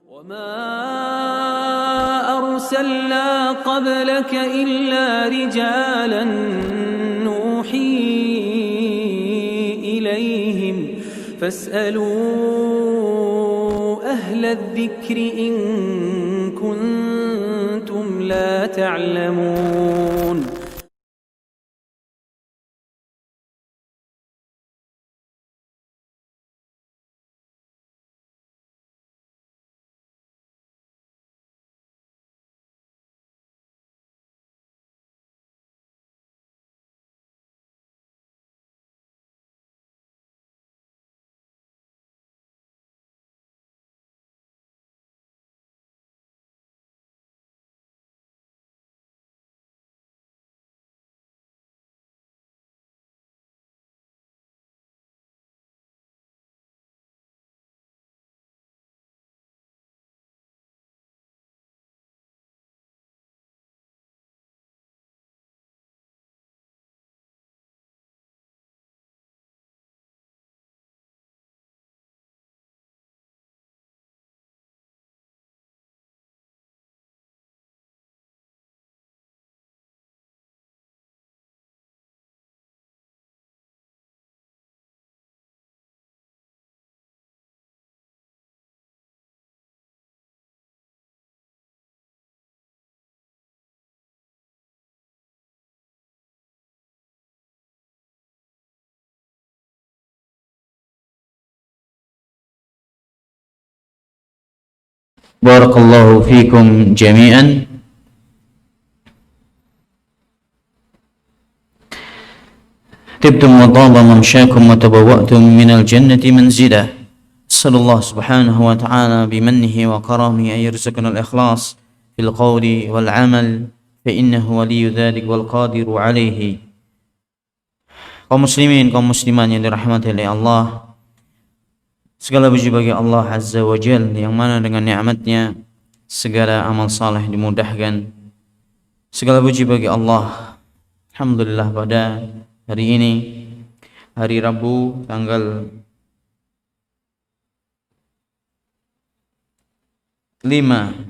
وما أرسلنا قبلك إلا رجالا نوحي إليهم فاسألوا أهل الذكر إن كنتم لا تعلمون. بارك الله فيكم جميعا. طبتم وطاب ممشاكم وتبوأتم من الجنة منزلا. أسأل الله سبحانه وتعالى بمنه وكرمه أن يرزقنا الإخلاص في القول والعمل فإنه ولي ذلك والقادر عليه. Kaum muslimin, kaum muslimat yang dirahmati oleh Allah, segala puji bagi Allah Azza wa Jal yang mana dengan nikmatnya segala amal saleh dimudahkan. Segala puji bagi Allah, alhamdulillah, pada hari ini, hari Rabu tanggal 15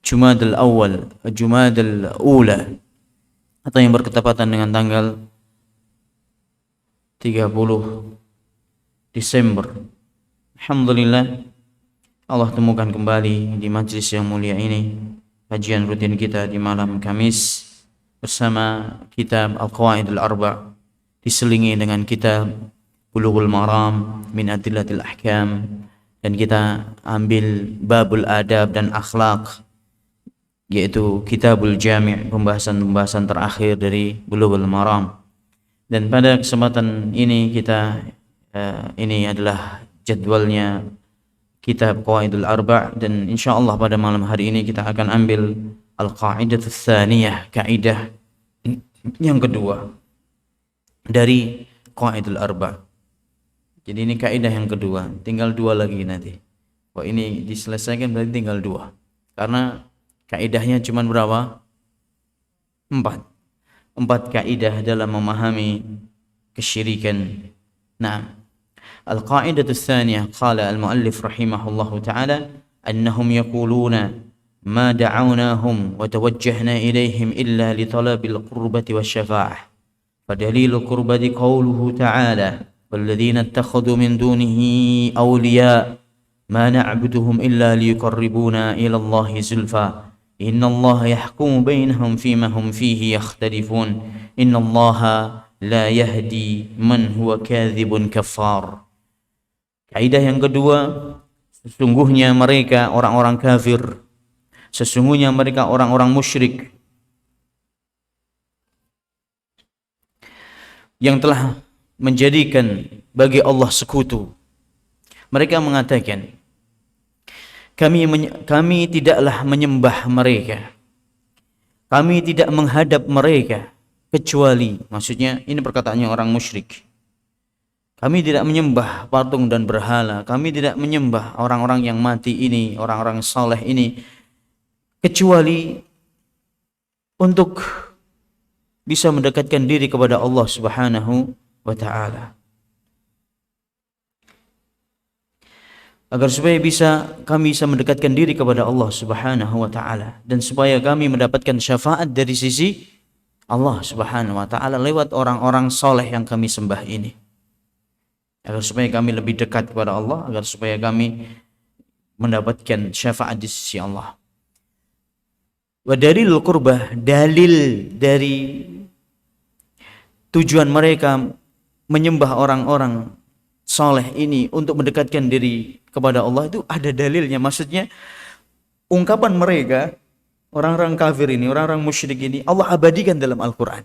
Jumadil Awal, Jumadil Ula, atau yang bertepatan dengan tanggal 30 Desember. Alhamdulillah, Allah temukan kembali di majlis yang mulia ini, kajian rutin kita di malam Kamis bersama kitab Al-Qawaidul Arba', diselingi dengan kitab Bulughul Maram min Adillatil Ahkam, dan kita ambil babul adab dan akhlak, yaitu Kitabul Jami', pembahasan-pembahasan terakhir dari Bulughul Maram. Dan pada kesempatan ini ini adalah jadwalnya kitab Qawaidul Arba', dan insyaallah pada malam hari ini kita akan ambil Al-Qaidatul Tsaniyah, kaidah yang kedua dari Qawaidul Arba'. Jadi ini kaidah yang kedua, tinggal dua lagi nanti. Wah, ini diselesaikan berarti tinggal dua. Karena kaidahnya cuma berapa? 4 kaidah dalam memahami kesyirikan. Nah, al-qaidatus tsaniyah, qala al-muallif rahimahullahu ta'ala, annahum yaquluna ma da'awnahum wa tawajjahna ilayhim illa li talabil qurbati wasyafa'ah. Fadalilul qurbati qawluhu ta'ala walladzina ittakhadhu min dunihi awliya ma na'buduhum illa liyuqarribuna ila Allahi zulfa Inna Allah yahkumu bainahum fima hum fihi yakhtalifun Inna Allah la yahdi man huwa kadhibun kafar. Kaidah yang kedua, sesungguhnya mereka orang-orang kafir, sesungguhnya mereka orang-orang musyrik yang telah menjadikan bagi Allah sekutu. Mereka mengatakan, kami tidaklah menyembah mereka, kami tidak menghadap mereka kecuali, maksudnya ini perkataannya orang musyrik, kami tidak menyembah patung dan berhala, kami tidak menyembah orang-orang yang mati ini, orang-orang saleh ini, kecuali untuk bisa mendekatkan diri kepada Allah Subhanahu wa ta'ala. Agar supaya kami bisa mendekatkan diri kepada Allah Subhanahu wa ta'ala, dan supaya kami mendapatkan syafaat dari sisi Allah Subhanahu wa ta'ala lewat orang-orang soleh yang kami sembah ini. Agar supaya kami lebih dekat kepada Allah, agar supaya kami mendapatkan syafaat di sisi Allah. Wa dalilul qurbah, dalil dari tujuan mereka menyembah orang-orang soleh ini untuk mendekatkan diri kepada Allah itu ada dalilnya. Maksudnya ungkapan mereka, orang-orang kafir ini, orang-orang musyrik ini, Allah abadikan dalam Al-Quran,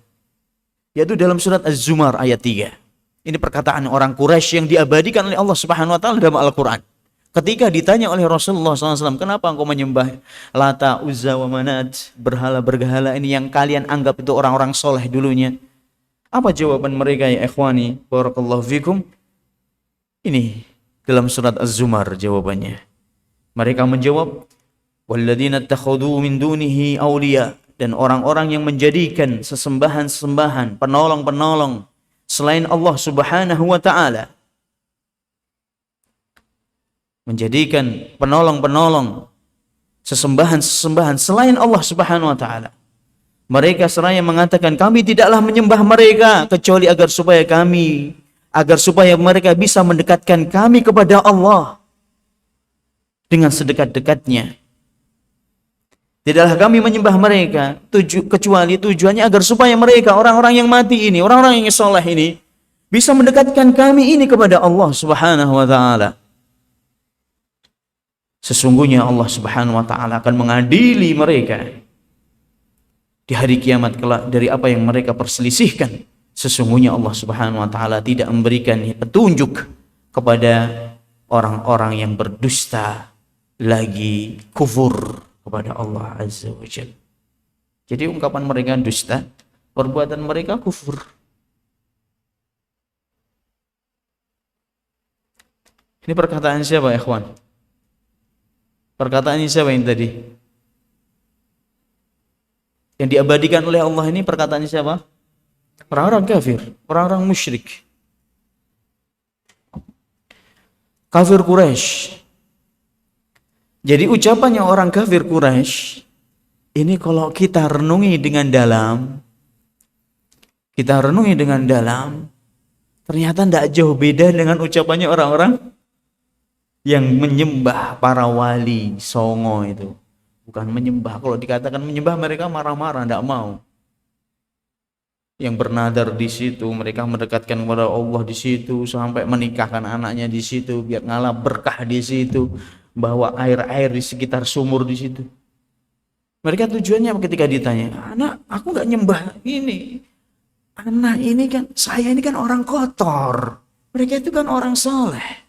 yaitu dalam surat Az-Zumar ayat 3. Ini perkataan orang Quraisy yang diabadikan oleh Allah Subhanahu wa ta'ala dalam Al-Quran. Ketika ditanya oleh Rasulullah SAW, kenapa engkau menyembah Lata, Uzza, wa Manat, berhala-berhala ini yang kalian anggap itu orang-orang soleh dulunya? Apa jawaban mereka ya ikhwani? Barakallahu fikum. Ini dalam surat Az-Zumar jawabannya. Mereka menjawab, walladzina takhudhu min dunihi awliya, dan orang-orang yang menjadikan sesembahan-sesembahan, penolong-penolong selain Allah Subhanahu wa ta'ala. Menjadikan penolong-penolong, sesembahan-sesembahan selain Allah Subhanahu wa ta'ala. Mereka seraya mengatakan, kami tidaklah menyembah mereka kecuali agar supaya mereka bisa mendekatkan kami kepada Allah dengan sedekat-dekatnya. Tidaklah kami menyembah mereka kecuali tujuannya agar supaya mereka, orang-orang yang mati ini, orang-orang yang soleh ini, bisa mendekatkan kami ini kepada Allah Subhanahu wa ta'ala. Sesungguhnya Allah Subhanahu wa ta'ala akan mengadili mereka di hari kiamat kelak dari apa yang mereka perselisihkan. Sesungguhnya Allah Subhanahu wa ta'ala tidak memberikan petunjuk kepada orang-orang yang berdusta lagi kufur kepada Allah Azza wa Jalla. Jadi ungkapan mereka dusta, perbuatan mereka kufur. Ini perkataan siapa ya ikhwan? Perkataan siapa yang tadi? Yang diabadikan oleh Allah ini perkataan siapa? Orang-orang kafir, orang-orang musyrik. Kafir Quraisy. Jadi ucapannya orang kafir Quraisy ini kalau kita renungi dengan dalam, ternyata tidak jauh beda dengan ucapannya orang-orang yang menyembah para wali songo itu. Bukan menyembah, kalau dikatakan menyembah mereka marah-marah, tidak mau. Yang bernadar di situ, mereka mendekatkan kepada Allah di situ, sampai menikahkan anaknya di situ, biar ngalah berkah di situ, bawa air-air di sekitar sumur di situ. Mereka tujuannya ketika ditanya, anak, aku nggak nyembah ini. Anak ini kan, saya ini kan orang kotor. Mereka itu kan orang soleh.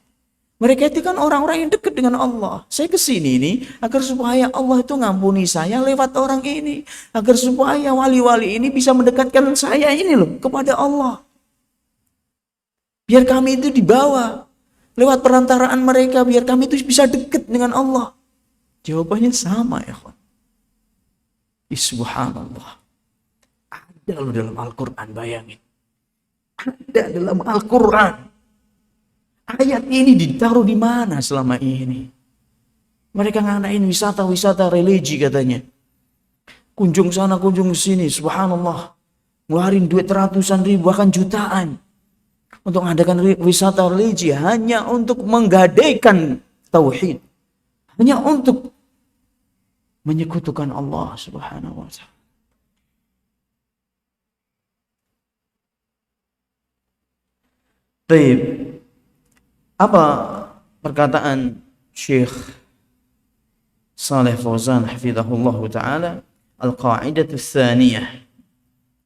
Mereka itu kan orang-orang yang dekat dengan Allah. Saya kesini ini agar supaya Allah itu ngampuni saya lewat orang ini. Agar supaya wali-wali ini bisa mendekatkan saya ini loh kepada Allah. Biar kami itu dibawa lewat perantaraan mereka. Biar kami itu bisa dekat dengan Allah. Jawabannya sama ya kawan. Subhanallah. Ada loh dalam Al-Quran, bayangin. Ada dalam Al-Quran. Ayat ini ditaruh di mana selama ini? Mereka ngadain wisata-wisata religi katanya. Kunjung sana, kunjung sini, subhanallah. Ngeluarin duit ratusan ribu, bahkan jutaan. Untuk mengadakan wisata religi hanya untuk menggadaikan tauhid. Hanya untuk menyekutukan Allah Subhanahu wa ta'ala. Baik. Apa perkataan Syekh Saleh Fauzan hafizahullah ta'ala? Al-Qa'idatu Tsaniyah,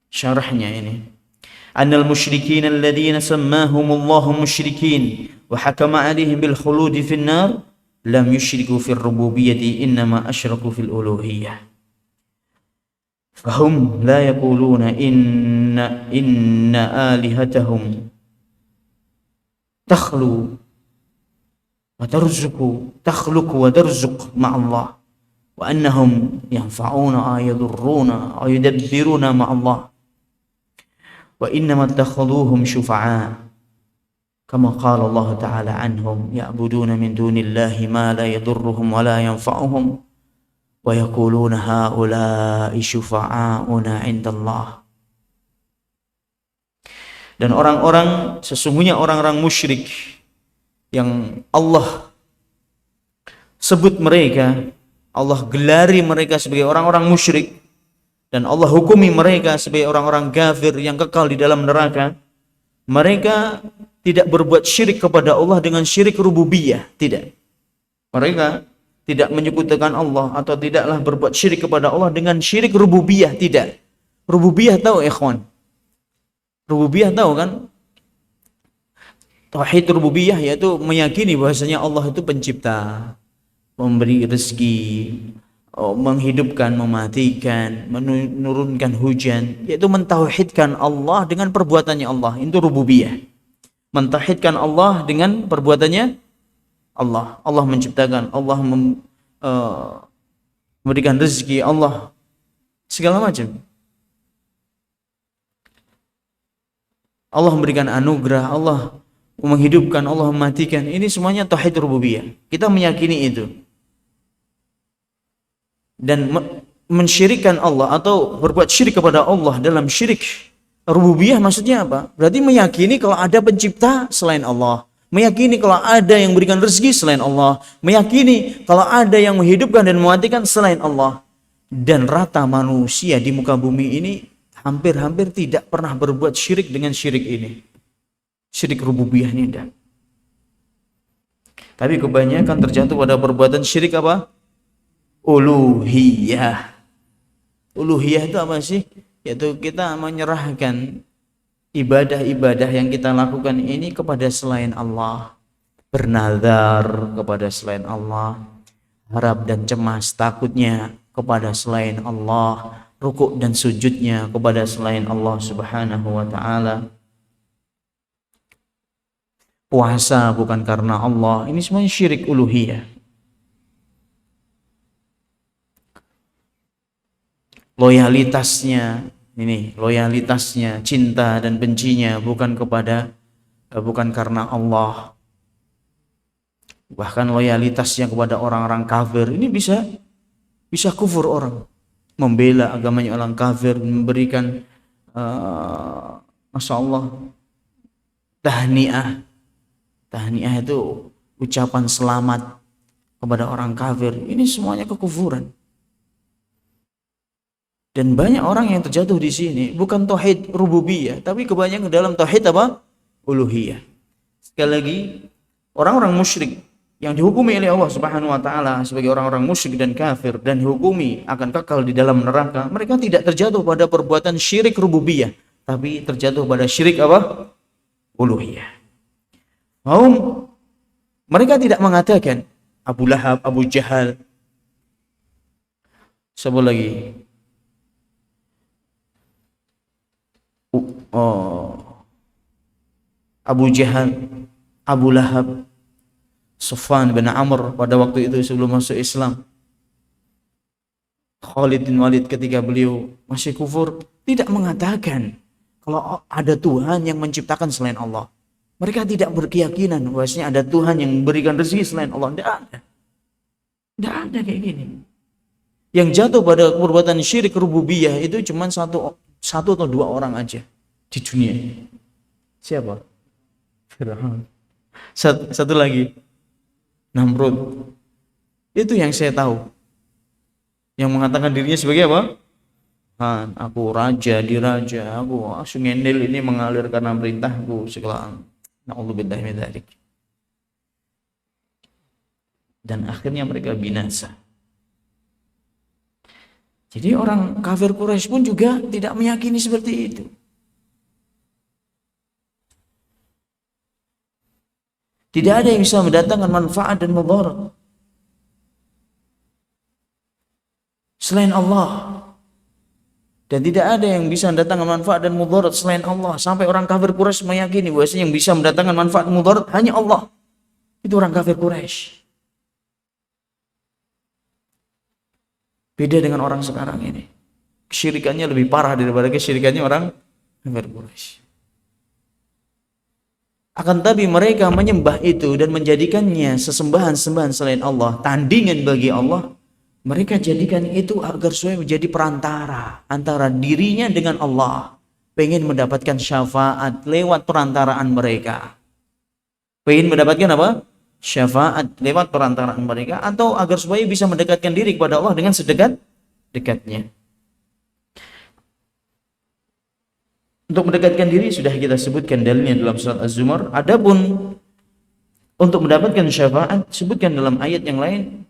syarahnya ini, Annal musyrikin alladhina sammahumullahu musyrikin wa hakama alaihim bil khuludi fin nar lam yushriku fil rububiyyati innama asyraku fil uluhiyyah. Fahum la yaquluna inna alihatahum takhluqu wa tarzuq ma'allah wa annahum yanfa'una ayadurruna ayudabbiruna ma'allah wa innama attakhaduhum syufa'a kama qala Allah ta'ala anhum ya'buduna min dunillahi ma la yadurruhum wa la yanfa'uhum wa yaquluna haula'i syufa'auna 'indallah. Dan orang-orang, sesungguhnya orang-orang musyrik yang Allah sebut mereka, Allah gelari mereka sebagai orang-orang musyrik, dan Allah hukumi mereka sebagai orang-orang kafir yang kekal di dalam neraka. Mereka tidak berbuat syirik kepada Allah dengan syirik rububiyah, tidak. Mereka tidak menyekutukan Allah atau tidaklah berbuat syirik kepada Allah dengan syirik rububiyah, tidak. Rububiyah tahu ikhwan? Rububiyah tahu kan? Tauhid rububiyah yaitu meyakini bahwasanya Allah itu pencipta, memberi rezeki, menghidupkan, mematikan, menurunkan hujan, yaitu mentauhidkan Allah dengan perbuatannya Allah. Itu rububiyah. Mentauhidkan Allah dengan perbuatannya Allah. Allah menciptakan, Allah memberikan rezeki, Allah segala macam. Allah memberikan anugerah, Allah menghidupkan, Allah mematikan. Ini semuanya tauhid rububiyah. Kita meyakini itu. Dan mensyirikkan Allah atau berbuat syirik kepada Allah dalam syirik rububiyah maksudnya apa? Berarti meyakini kalau ada pencipta selain Allah, meyakini kalau ada yang memberikan rezeki selain Allah, meyakini kalau ada yang menghidupkan dan mematikan selain Allah. Dan rata manusia di muka bumi ini hampir-hampir tidak pernah berbuat syirik dengan syirik ini. Syirik rububiyah ini tidak. Tapi kebanyakan terjatuh pada perbuatan syirik apa? Uluhiyah. Uluhiyah itu apa sih? Yaitu kita menyerahkan ibadah-ibadah yang kita lakukan ini kepada selain Allah. Bernazar kepada selain Allah. Harap dan cemas takutnya kepada selain Allah. Rukuk dan sujudnya kepada selain Allah Subhanahu wa ta'ala. Puasa bukan karena Allah. Ini semuanya syirik uluhiyah. Loyalitasnya, cinta dan bencinya bukan karena Allah. Bahkan loyalitasnya kepada orang-orang kafir ini bisa kufur orang. Membela agamanya orang kafir, memberikan Masya Allah tahniah. Tahniah itu ucapan selamat kepada orang kafir. Ini semuanya kekufuran. Dan banyak orang yang terjatuh di sini bukan tauhid rububiyah, tapi kebanyakan dalam tauhid apa? Uluhiyah. Sekali lagi, orang-orang musyrik yang dihukumi oleh Allah Subhanahu wa taala sebagai orang-orang musyrik dan kafir dan dihukumi akan kekal di dalam neraka, mereka tidak terjatuh pada perbuatan syirik rububiyah, tapi terjatuh pada syirik apa? Uluhiyah. Mereka tidak mengatakan Abu Lahab, Abu Jahal, siapa lagi? Abu Jahal, Abu Lahab, Sufyan bin Amr pada waktu itu sebelum masuk Islam, Khalid bin Walid ketika beliau masih kufur, tidak mengatakan kalau ada Tuhan yang menciptakan selain Allah. Mereka tidak berkeyakinan bahwasanya ada Tuhan yang memberikan rezeki selain Allah. Tidak ada kayak gini. Yang jatuh pada perbuatan syirik rububiyah itu cuma satu atau dua orang aja di dunia. Siapa? Fir'aun. Satu lagi, Namrud. Itu yang saya tahu. Yang mengatakan dirinya sebagai apa? Aku raja, diraja, aku sungai Nil ini mengalir karena perintahku segala. Na'udzubillahi min dzalik. Dan akhirnya mereka binasa. Jadi orang kafir Quraisy pun juga tidak meyakini seperti itu. Tidak ada yang bisa mendatangkan manfaat dan mudarat selain Allah. Dan tidak ada yang bisa mendatangkan manfaat dan mudarat selain Allah. Sampai orang kafir Quraisy meyakini bahwasanya yang bisa mendatangkan manfaat dan mudarat hanya Allah. Itu orang kafir Quraisy. Beda dengan orang sekarang ini. Kesyirikannya lebih parah daripada kesyirikannya orang kafir Quraisy. Akan tapi mereka menyembah itu dan menjadikannya sesembahan-sembahan selain Allah, tandingan bagi Allah. Mereka jadikan itu agar supaya menjadi perantara antara dirinya dengan Allah. Pengen mendapatkan syafaat lewat perantaraan mereka. Pengen mendapatkan apa? Syafaat lewat perantaraan mereka, atau agar supaya bisa mendekatkan diri kepada Allah dengan sedekat-dekatnya. Untuk mendekatkan diri sudah kita sebutkan dalilnya dalam surat Az-Zumar. Adapun untuk mendapatkan syafaat sebutkan dalam ayat yang lain.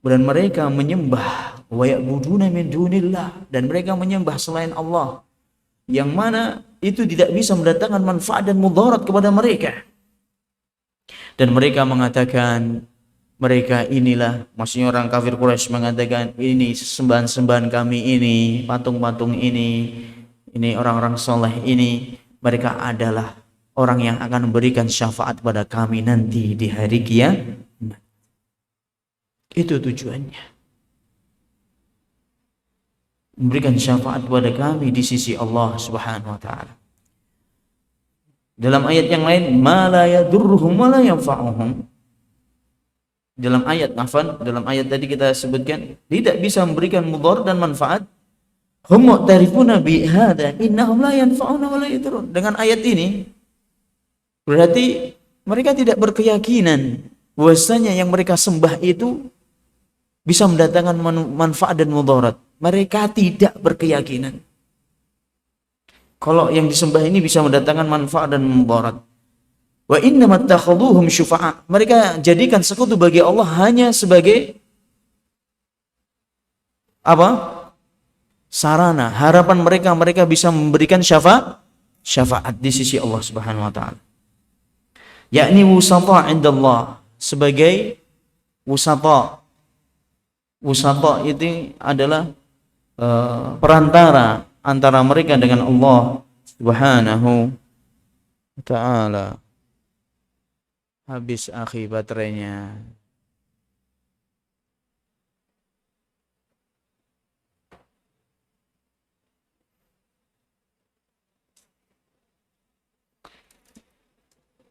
Dan mereka menyembah wa ya'buduna min dunillah, dan mereka menyembah selain Allah, yang mana itu tidak bisa mendatangkan manfaat dan mudarat kepada mereka. Dan mereka mengatakan, mereka inilah, maksudnya orang kafir Quraisy mengatakan, ini sembahan-sembahan kami ini, patung-patung ini orang-orang soleh ini, mereka adalah orang yang akan memberikan syafaat pada kami nanti di hari kiamat. Itu tujuannya, memberikan syafaat kepada kami di sisi Allah Subhanahu wa taala. Dalam ayat yang lain, ma la yadurruhum wa la yanfa'uhum. Dalam ayat tadi kita sebutkan tidak bisa memberikan mudarat dan manfaat. Hum mu'tarifuna bi hadza innahum la yanfa'una wa la yadurrun. Dengan ayat ini berarti mereka tidak berkeyakinan bahwasanya yang mereka sembah itu bisa mendatangkan manfaat dan mudarat. Mereka tidak berkeyakinan kalau yang disembah ini bisa mendatangkan manfaat dan mudarat. Wa innamat takhuduhum syufa'a. Mereka jadikan sekutu bagi Allah hanya sebagai apa? Sarana. Harapan mereka bisa memberikan syafaat di sisi Allah Subhanahu wa taala. Yakni wusata indallah, sebagai wusata. Wusata itu adalah perantara antara mereka dengan Allah Subhanahu wa ta'ala. Habis akhi baterainya.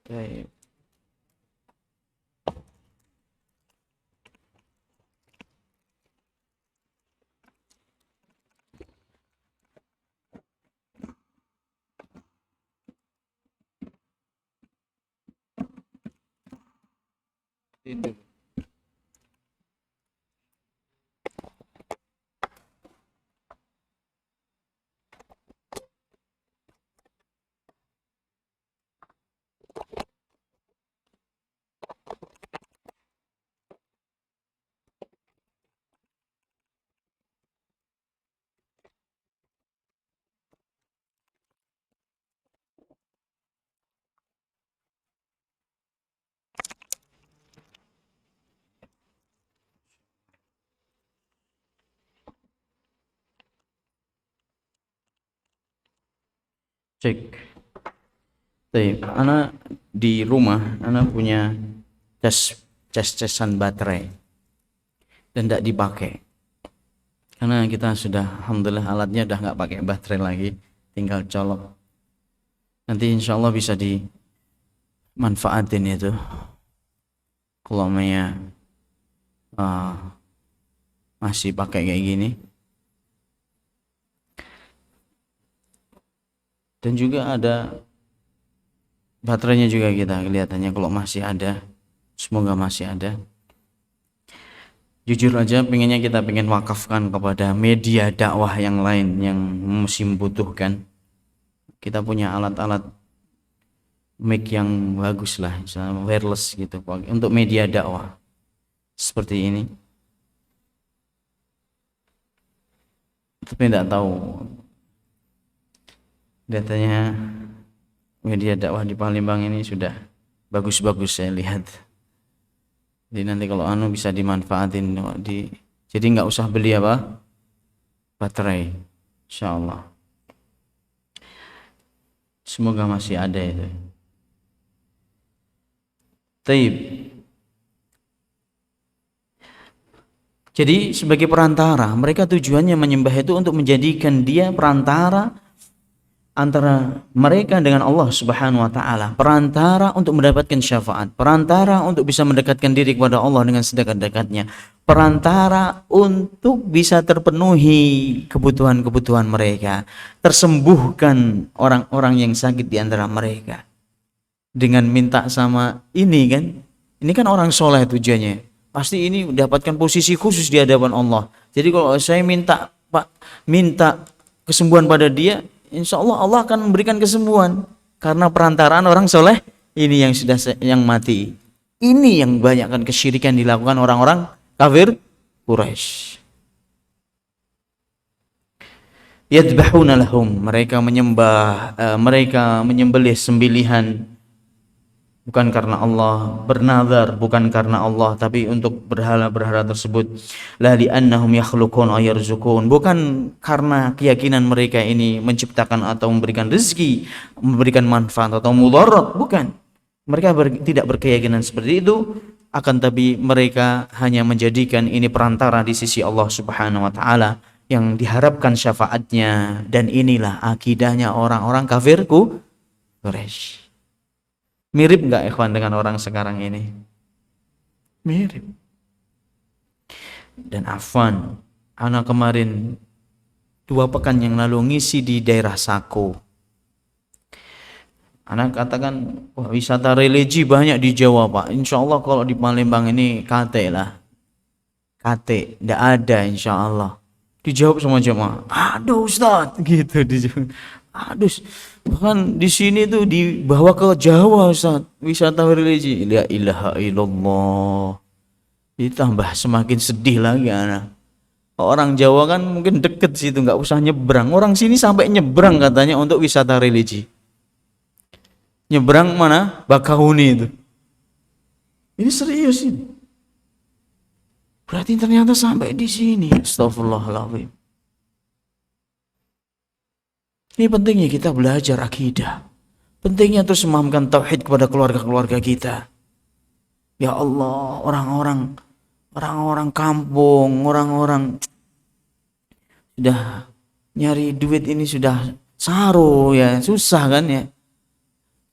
Baik. Itu. Cek. Baik, ana di rumah ana punya casan baterai dan tidak dipakai karena kita sudah alhamdulillah alatnya udah nggak pakai baterai lagi, tinggal colok. Nanti insya Allah bisa dimanfaatin itu kalau masih pakai kayak gini. Dan juga ada baterainya juga, kita kelihatannya kalau masih ada, semoga masih ada. Jujur aja pengennya kita pengen wakafkan kepada media dakwah yang lain yang masih membutuhkan. Kita punya alat-alat mic yang bagus lah, misalnya wireless gitu, untuk media dakwah seperti ini. Tapi tidak tahu, datanya media dakwah di Palembang ini sudah bagus-bagus saya lihat. Jadi nanti kalau bisa dimanfaatin jadi nggak usah beli baterai, insyaallah. Semoga masih ada itu. Taib. Jadi sebagai perantara, mereka tujuannya menyembah itu untuk menjadikan dia perantara antara mereka dengan Allah Subhanahu wa taala, perantara untuk mendapatkan syafaat, perantara untuk bisa mendekatkan diri kepada Allah dengan sedekat-dekatnya, perantara untuk bisa terpenuhi kebutuhan-kebutuhan mereka, tersembuhkan orang-orang yang sakit di antara mereka. Dengan minta sama ini kan orang soleh tujuannya. Pasti ini mendapatkan posisi khusus di hadapan Allah. Jadi kalau saya minta kesembuhan pada dia, insya Allah Allah akan memberikan kesembuhan karena perantaraan orang soleh ini yang mati. Ini yang banyak kan kesyirikan dilakukan orang-orang kafir Quraisy. Yadbahuna lahum, mereka menyembelih sembelihan bukan karena Allah, bernazar bukan karena Allah, tapi untuk berhala-berhala tersebut. La li'annahum yakhluqun wa yarzukun, bukan karena keyakinan mereka ini menciptakan atau memberikan rezeki, memberikan manfaat atau mudarat, bukan. Mereka tidak berkeyakinan seperti itu, akan tapi mereka hanya menjadikan ini perantara di sisi Allah Subhanahu wa taala yang diharapkan syafaatnya, dan inilah akidahnya orang-orang kafir Quraisy. Mirip nggak ikhwan dengan orang sekarang ini? Mirip. Dan afwan, anak kemarin 2 pekan yang lalu ngisi di daerah Sako. Anak katakan, wah, wisata religi banyak di Jawa Pak. Insya Allah kalau di Palembang ini kate lah. Kate, tidak ada insya Allah. Dijawab sama jemaah, aduh Ustaz, gitu dijawab. Aduh, bahkan di sini tuh dibawa ke Jawa Ustaz, wisata religi. La ilaha illallah. Ditambah semakin sedih lagi anak. Orang Jawa kan mungkin deket situ, nggak usah nyebrang. Orang sini sampai nyebrang katanya untuk wisata religi. Nyebrang mana? Bakahuni itu. Ini serius ini. Berarti ternyata sampai di sini. Astagfirullahaladzim. Ini pentingnya kita belajar akidah. Pentingnya terus memahamkan tauhid kepada keluarga-keluarga kita. Ya Allah, orang-orang kampung, orang-orang sudah nyari duit ini sudah saru ya, susah kan ya.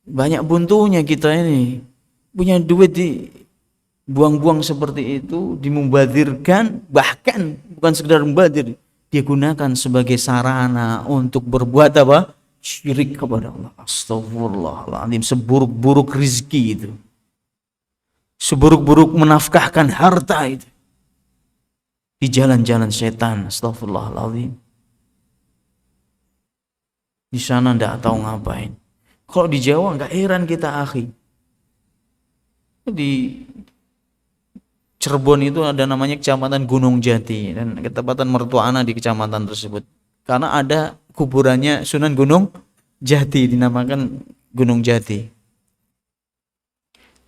Banyak buntunya kita ini. Punya duit dibuang-buang seperti itu, dimubadirkan, bahkan bukan sekedar mubadir, dia gunakan sebagai sarana untuk berbuat apa? Syirik kepada Allah. Astagfirullahaladzim. Seburuk-buruk rizki itu, seburuk-buruk menafkahkan harta itu di jalan-jalan setan. Astagfirullahaladzim. Di sana tidak tahu ngapain. Kalau di Jawa nggak heran kita akhi. Di Cirebon itu ada namanya Kecamatan Gunung Jati, dan ketepatan mertua anak di kecamatan tersebut karena ada kuburannya Sunan Gunung Jati, dinamakan Gunung Jati.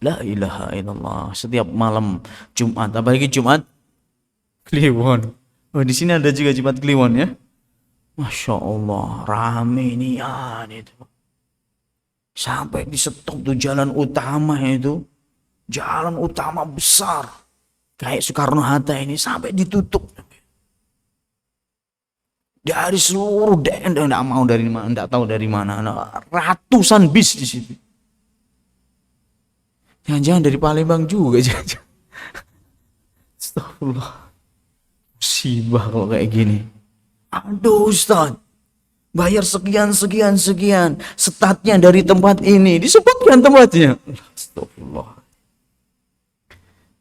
La ilaha illallah. Setiap malam Jumat, apalagi Jumat Kliwon. Oh, di sini ada juga Jumat Kliwon ya. Masya Allah, rame nian itu. Sampai di stop tuh jalan utama itu, jalan utama besar. Kayak Soekarno-Hatta ini sampai ditutup. Dari seluruh daerah, enggak mau dari mana, enggak tahu dari mana. Ratusan bis di situ. Jangan-jangan dari Palembang juga. Astagfirullah. Musibah kalau kayak gini. Aduh Ustaz, bayar sekian. Statnya dari tempat ini, disebutkan tempatnya. Astagfirullah.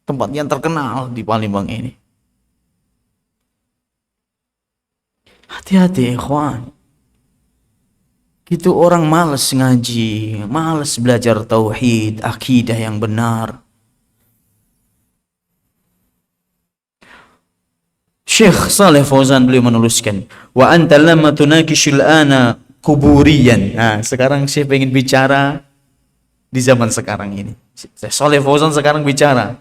Tempat yang terkenal di Palembang ini. Hati-hati ikhwan. Gitu orang malas ngaji, malas belajar tauhid, akidah yang benar. Syekh Saleh Fauzan beliau menuliskan, wa anta lamma tunakishul ana kuburiyan. Nah, sekarang saya ingin bicara di zaman sekarang ini. Syekh Saleh Fauzan sekarang bicara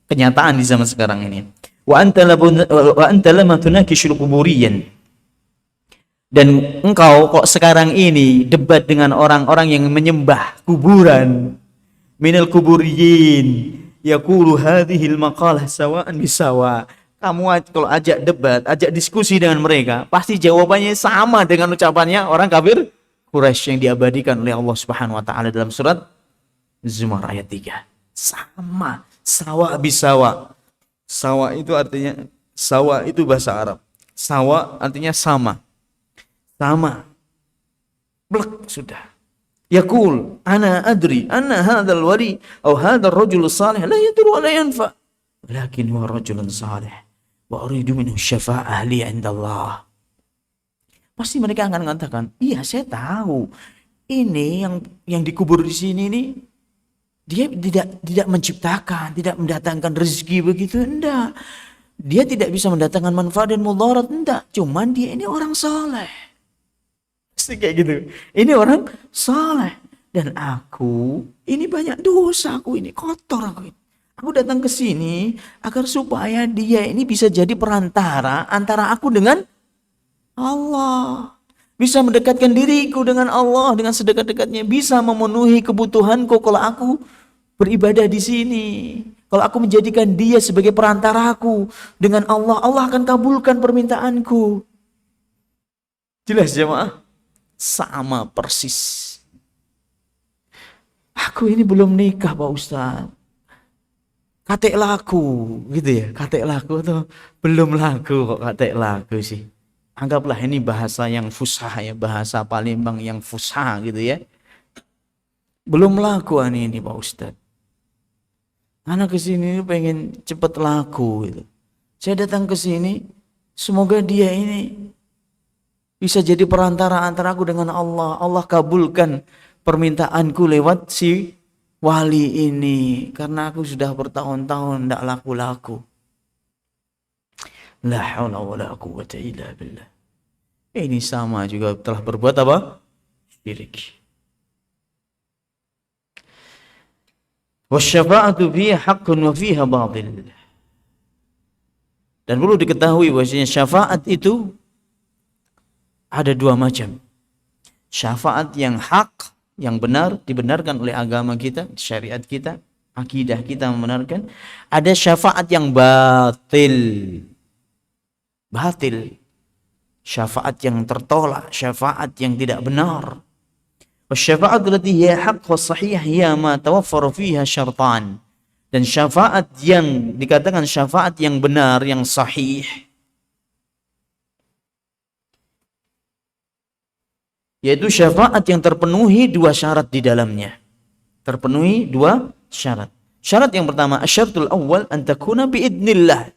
kenyataan di zaman sekarang ini. Wa anta lamma tunakishul kuburiyan. Dan engkau kok sekarang ini debat dengan orang-orang yang menyembah kuburan. Minal kuburiyin yaqulu hadhil maqalah sawa'an bisawa. Kamu kalau ajak debat, ajak diskusi dengan mereka, pasti jawabannya sama dengan ucapannya orang kafir Quraisy yang diabadikan oleh Allah Subhanahu wa taala dalam surat Zumar ayat 3. Sama, sawa bisawa. Sawa itu artinya, sawa itu bahasa Arab. Sawa artinya sama. Sama. Blek sudah. Yaqul ana adri anna hadzal wali atau hadzal rajul salih la yadur wa la yanfa. Lakin huwa rajulun salih wa uridu minhu syafa'ah li 'inda Allah. Pasti mereka akan mengatakan, iya saya tahu. Ini yang dikubur di sini nih, dia tidak menciptakan, tidak mendatangkan rezeki begitu, enggak. Dia tidak bisa mendatangkan manfaat dan mudarat, enggak. Cuman dia ini orang saleh. Pasti kayak gitu. Ini orang saleh. Dan aku, ini banyak dosa aku, ini kotor aku ini. Aku datang ke sini agar supaya dia ini bisa jadi perantara antara aku dengan Allah, bisa mendekatkan diriku dengan Allah dengan sedekat-dekatnya, bisa memenuhi kebutuhanku kalau aku beribadah di sini. Kalau aku menjadikan dia sebagai perantaraku dengan Allah, Allah akan kabulkan permintaanku. Jelas jemaah? Sama persis. Aku ini belum nikah Pak Ustaz. Katek laku gitu ya, katek laku tuh belum laku kok katek laku sih. Anggaplah ini bahasa yang fusha ya, bahasa Palembang yang fusha gitu ya. Belum laku ini Pak Ustadz. Anak kesini pengen cepet laku gitu. Saya datang ke sini, semoga dia ini bisa jadi perantara antara aku dengan Allah. Allah kabulkan permintaanku lewat si wali ini. Karena aku sudah bertahun-tahun tidak laku-laku. La haula wala quwwata illa billah. Ini sama juga telah berbuat apa? Syirik. Wasyafa'atu fiha haqqun wa fiha batil. Dan perlu diketahui bahwasanya syafaat itu ada dua macam. Syafaat yang hak, yang benar, dibenarkan oleh agama kita, syariat kita, akidah kita membenarkan. Ada syafaat yang batil. Batil, syafaat yang tertolak, syafaat yang tidak benar. Wasyafa'at allati hiya haqq wa sahih hiya ma tawaffara fiha syartan. Dan syafaat yang dikatakan syafaat yang benar, yang sahih, yaitu syafaat yang terpenuhi dua syarat di dalamnya. Terpenuhi dua syarat. Syarat yang pertama, asyaratul awwal an takuna biidznillah.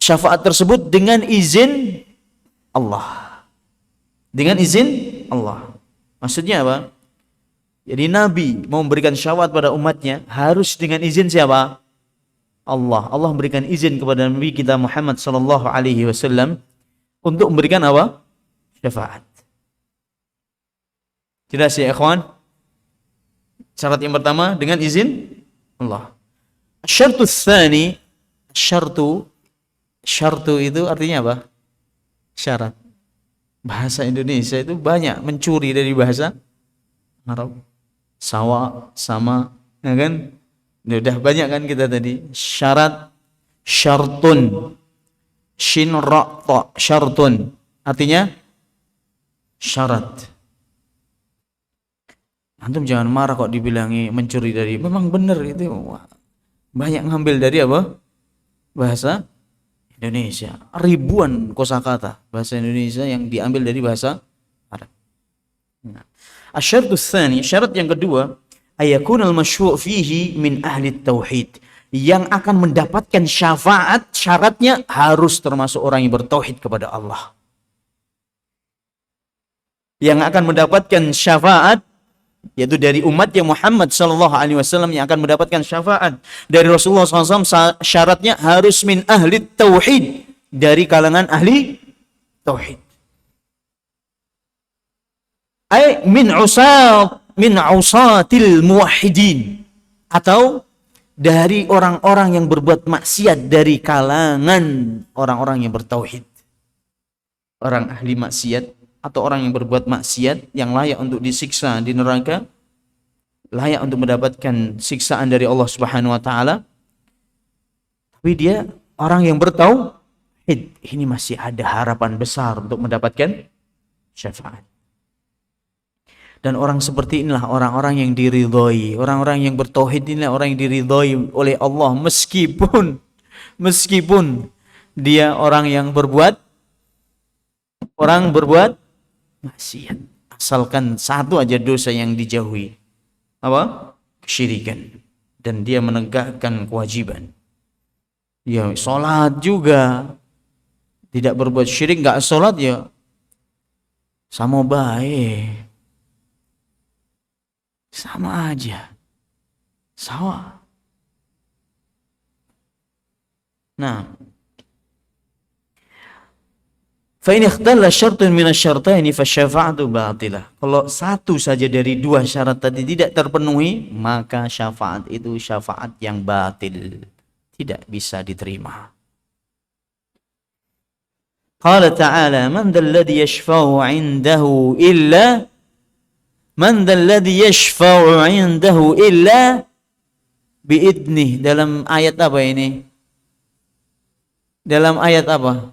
Syafaat tersebut dengan izin Allah. Dengan izin Allah. Maksudnya apa? Jadi Nabi mau memberikan syafaat pada umatnya harus dengan izin siapa? Allah. Allah memberikan izin kepada Nabi kita Muhammad sallallahu alaihi wasallam untuk memberikan apa? Syafaat. Jelas ya ikhwan? Syarat yang pertama dengan izin Allah. Syartu tsani, syartu itu artinya apa? Syarat. Bahasa Indonesia itu banyak mencuri dari bahasa Arab. Sawa, sama, ya kan? Udah banyak kan kita tadi. Syarat, syartun, shin ra ta, syartun. Artinya syarat. Antum jangan marah kok dibilangi mencuri dari. Memang benar itu. Banyak ngambil dari apa? Bahasa Indonesia. Ribuan kosakata bahasa Indonesia yang diambil dari bahasa Arab. Asyartu tsani, syarat yang kedua, ayakunal masyru' fihi min ahli tauhid. Yang akan mendapatkan syafaat, syaratnya harus termasuk orang yang bertauhid kepada Allah. Yang akan mendapatkan syafaat yaitu dari umatnya Muhammad sallallahu alaihi wasallam yang akan mendapatkan syafaat dari Rasulullah SAW, syaratnya harus min ahli tauhid, dari kalangan ahli tauhid. Ay min usatil muwahhidin, atau dari orang-orang yang berbuat maksiat dari kalangan orang-orang yang bertauhid. Orang ahli maksiat atau orang yang berbuat maksiat yang layak untuk disiksa di neraka, layak untuk mendapatkan siksaan dari Allah Subhanahu wa taala. Tapi dia orang yang bertauhid, ini masih ada harapan besar untuk mendapatkan syafaat. Dan orang seperti inilah orang-orang yang diridhoi. Orang-orang yang bertauhid inilah orang yang diridhoi oleh Allah meskipun dia orang berbuat maksiat. Asalkan satu aja dosa yang dijauhi. Apa? Kesyirikan. Dan dia menegakkan kewajiban. Ya, sholat juga. Tidak berbuat syirik, enggak sholat ya sama baik. Sama aja. Sama. Nah, fa in ikhtalla syartun min asy-syartaini fasyafa'atu batilah. Kalau satu saja dari dua syarat tadi tidak terpenuhi, maka syafaat itu syafaat yang batil, tidak bisa diterima. Qala ta'ala, man dzal ladzi yashfa'u 'indahu illa man dzal ladzi yashfa'u 'indahu illa biidnih. Dalam ayat apa ini? Dalam ayat apa?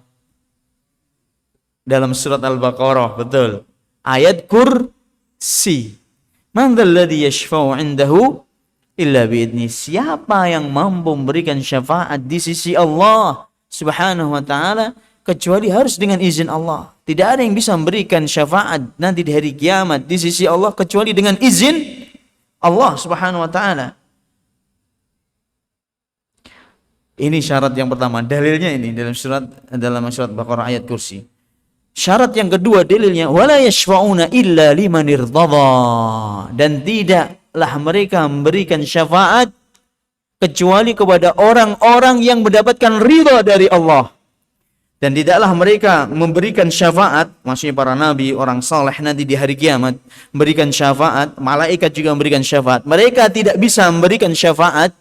Dalam surat Al-Baqarah, betul. Ayat kursi. Man dzal ladzi yashfa'u 'indahu illa biidnih. Siapa yang mampu memberikan syafaat di sisi Allah Subhanahu wa taala kecuali harus dengan izin Allah. Tidak ada yang bisa memberikan syafaat nanti di hari kiamat di sisi Allah kecuali dengan izin Allah Subhanahu wa taala. Ini syarat yang pertama, dalilnya ini dalam surat Baqarah ayat kursi. Syarat yang kedua dalilnya wala yashfa'una illa liman irtadha, dan tidaklah mereka memberikan syafaat kecuali kepada orang-orang yang mendapatkan ridha dari Allah. Dan tidaklah mereka memberikan syafaat, maksudnya para nabi, orang saleh nanti di hari kiamat memberikan syafaat, malaikat juga memberikan syafaat. Mereka tidak bisa memberikan syafaat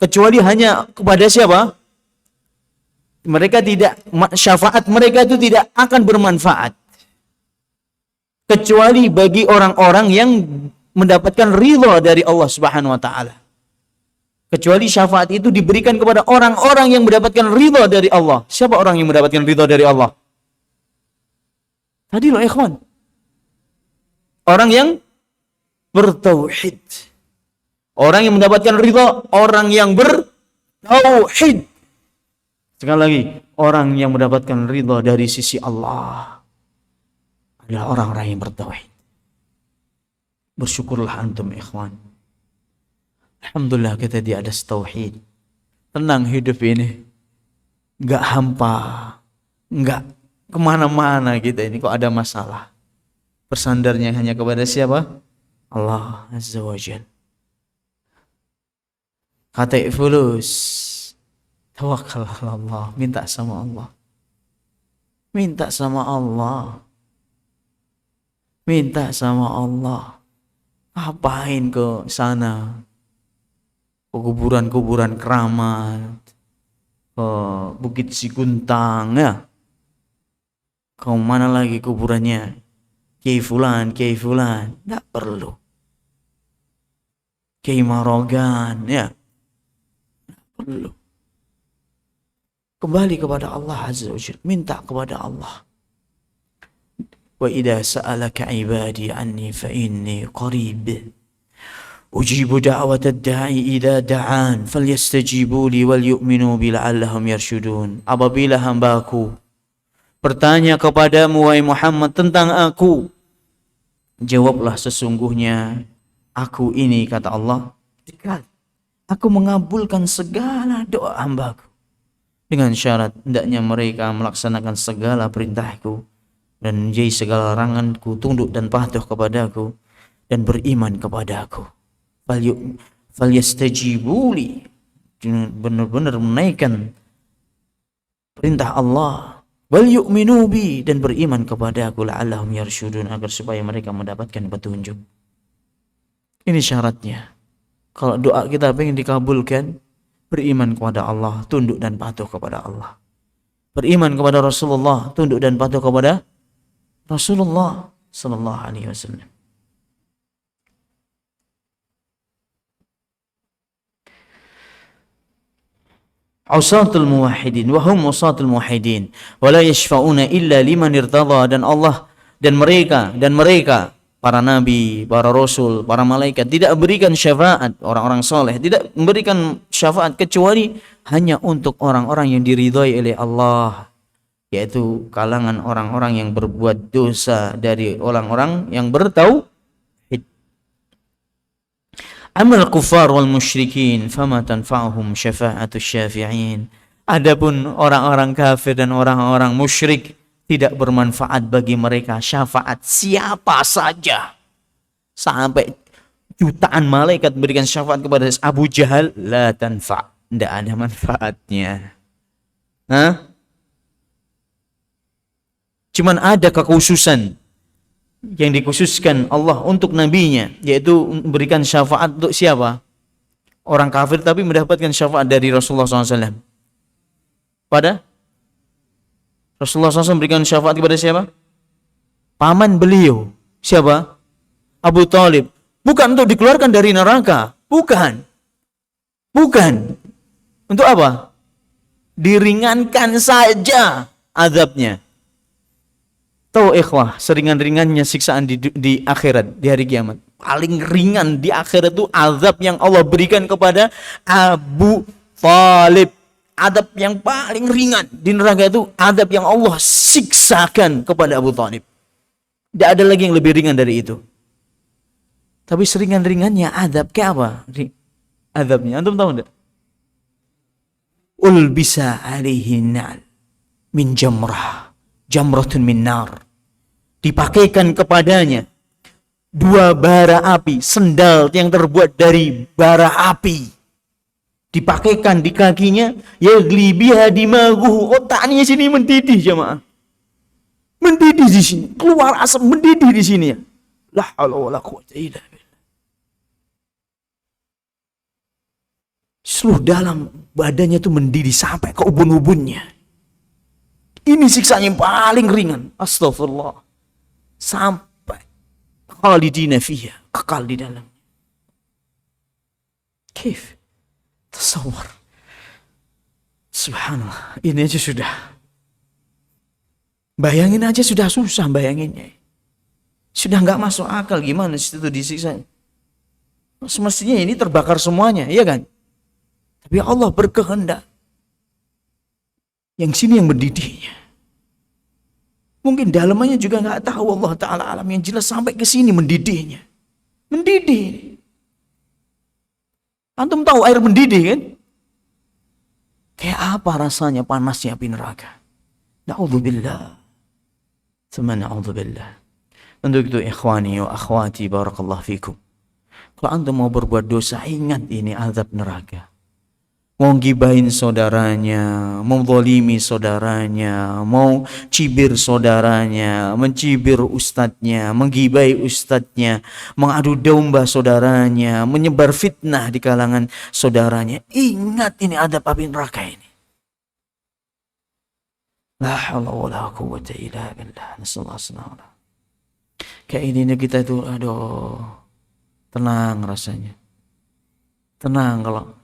kecuali hanya kepada siapa? Mereka tidak, syafaat mereka itu tidak akan bermanfaat kecuali bagi orang-orang yang mendapatkan ridha dari Allah Subhanahu wa taala. Kecuali syafaat itu diberikan kepada orang-orang yang mendapatkan ridha dari Allah. Siapa orang yang mendapatkan ridha dari Allah? Tadi loh ikhwan. Orang yang bertauhid. Orang yang mendapatkan ridha, orang yang bertauhid. Sekali lagi, orang yang mendapatkan ridha dari sisi Allah adalah orang-orang yang bertauhid. Bersyukurlah antum ikhwan. Alhamdulillah kita di atas tauhid. Tenang hidup ini. Enggak hampa. Enggak kemana-mana kita ini kok ada masalah. Bersandarnya hanya kepada siapa? Allah Azza wa Jalla. Kata fulus, tawakkal ala Allah, minta sama Allah. Minta sama Allah. Minta sama Allah. Ngapain ke sana? Ke kuburan-kuburan keramat, ke Bukit Sikuntang, ya. Ke mana lagi kuburannya? Kiai Fulan. Tidak perlu. Kiai Marogan, ya. Tidak perlu. Kembali kepada Allah Azza wa Jalla. Minta kepada Allah. Wa idza sa'alaka ibadi anni fa inni qarib. Ujibu da'watad da'i idza da'an falyastajibu li wal yu'minu bi la'allahum yarshudun. Apabila hambaku bertanya kepadamu wahai Muhammad tentang aku, jawablah sesungguhnya aku ini, kata Allah, dekat. Aku mengabulkan segala doa hambaku dengan syarat hendaknya mereka melaksanakan segala perintahku dan menjauhi segala laranganku, tunduk dan patuh kepadaku dan beriman kepadaku. Falyastajibuli, benar-benar menaikkan perintah Allah. Wal yu'minu bi, dan beriman kepadaku la'allahum yarshudun, agar supaya mereka mendapatkan petunjuk. Ini syaratnya. Kalau doa kita ingin dikabulkan, beriman kepada Allah, tunduk dan patuh kepada Allah. Beriman kepada Rasulullah, tunduk dan patuh kepada Rasulullah sallallahu alaihi wasallam. Usatul muwahhidin wa hum usatul muwahhidin wa la yashfa'una illa liman irtadha, dan Allah dan mereka para nabi, para rasul, para malaikat tidak memberikan syafaat, orang-orang soleh tidak memberikan syafaat kecuali hanya untuk orang-orang yang diridhai oleh Allah, yaitu kalangan orang-orang yang berbuat dosa dari orang-orang yang bertauhid. Amal kuffar wal musyrikin fama tanfa'uhum syafa'atus syafi'in. Adapun orang-orang kafir dan orang-orang musyrik, tidak bermanfaat bagi mereka syafaat siapa saja. Sampai jutaan malaikat berikan syafaat kepada Abu Jahal, la tanfa', tidak ada manfaatnya. Cuman ada kekhususan yang dikhususkan Allah untuk nabinya, yaitu memberikan syafaat untuk siapa? Orang kafir tapi mendapatkan syafaat dari Rasulullah SAW. Pada Rasulullah SAW memberikan syafaat kepada siapa? Paman beliau. Siapa? Abu Thalib. Bukan untuk dikeluarkan dari neraka. Bukan. Untuk apa? Diringankan saja azabnya. Tahu ikhwah, seringan-ringannya siksaan di akhirat, di hari kiamat. Paling ringan di akhirat itu azab yang Allah berikan kepada Abu Thalib. Adab yang paling ringan di neraka itu adab yang Allah siksakan kepada Abu Thalib. Tidak ada lagi yang lebih ringan dari itu. Tapi seringan-ringannya adab kayak apa? Adabnya antum tahu enggak? Ulbisa alaihi na'al min jamratun min nar. Dipakaikan kepadanya dua bara api, sendal yang terbuat dari bara api. Dipakaikan di kakinya, yagli biha dimaguhu, otaknya sini mendidih jemaah. Mendidih di sini, keluar asap mendidih di sini. La haula wala quwwata illa billah. Seluruh dalam badannya itu mendidih sampai ke ubun-ubunnya. Ini siksaan yang paling ringan. Astagfirullah. Sampai khalidina fiha, kekal di dalam. Kif? Tasawwur. Subhanallah. Ini aja sudah. Bayangin aja sudah susah bayanginnya. Sudah nggak masuk akal gimana situ disiksa. Semestinya ini terbakar semuanya, iya kan? Tapi Allah berkehendak. Yang sini yang mendidihnya. Mungkin dalamannya juga nggak tahu Allah Ta'ala alam, yang jelas sampai ke sini mendidihnya. Mendidih. Antum tahu air mendidih kan? Kayak apa rasanya panasnya api neraka? Na'udzubillah. Tsumma na'udzubillah. Untuk itu ikhwani wa akhwati barakallahu fikum. Kalau antum mau berbuat dosa, ingat ini azab neraka. Mau gibahin saudaranya, mau zalimi saudaranya, mau cibir saudaranya, mencibir ustadznya, menggibai ustadznya, mengadu domba saudaranya, menyebar fitnah di kalangan saudaranya. Ingat ini adab api neraka ini. La haula wala quwwata illa billah. Nasallallahu. Kayak ini kita itu, aduh, tenang rasanya. Tenang kalau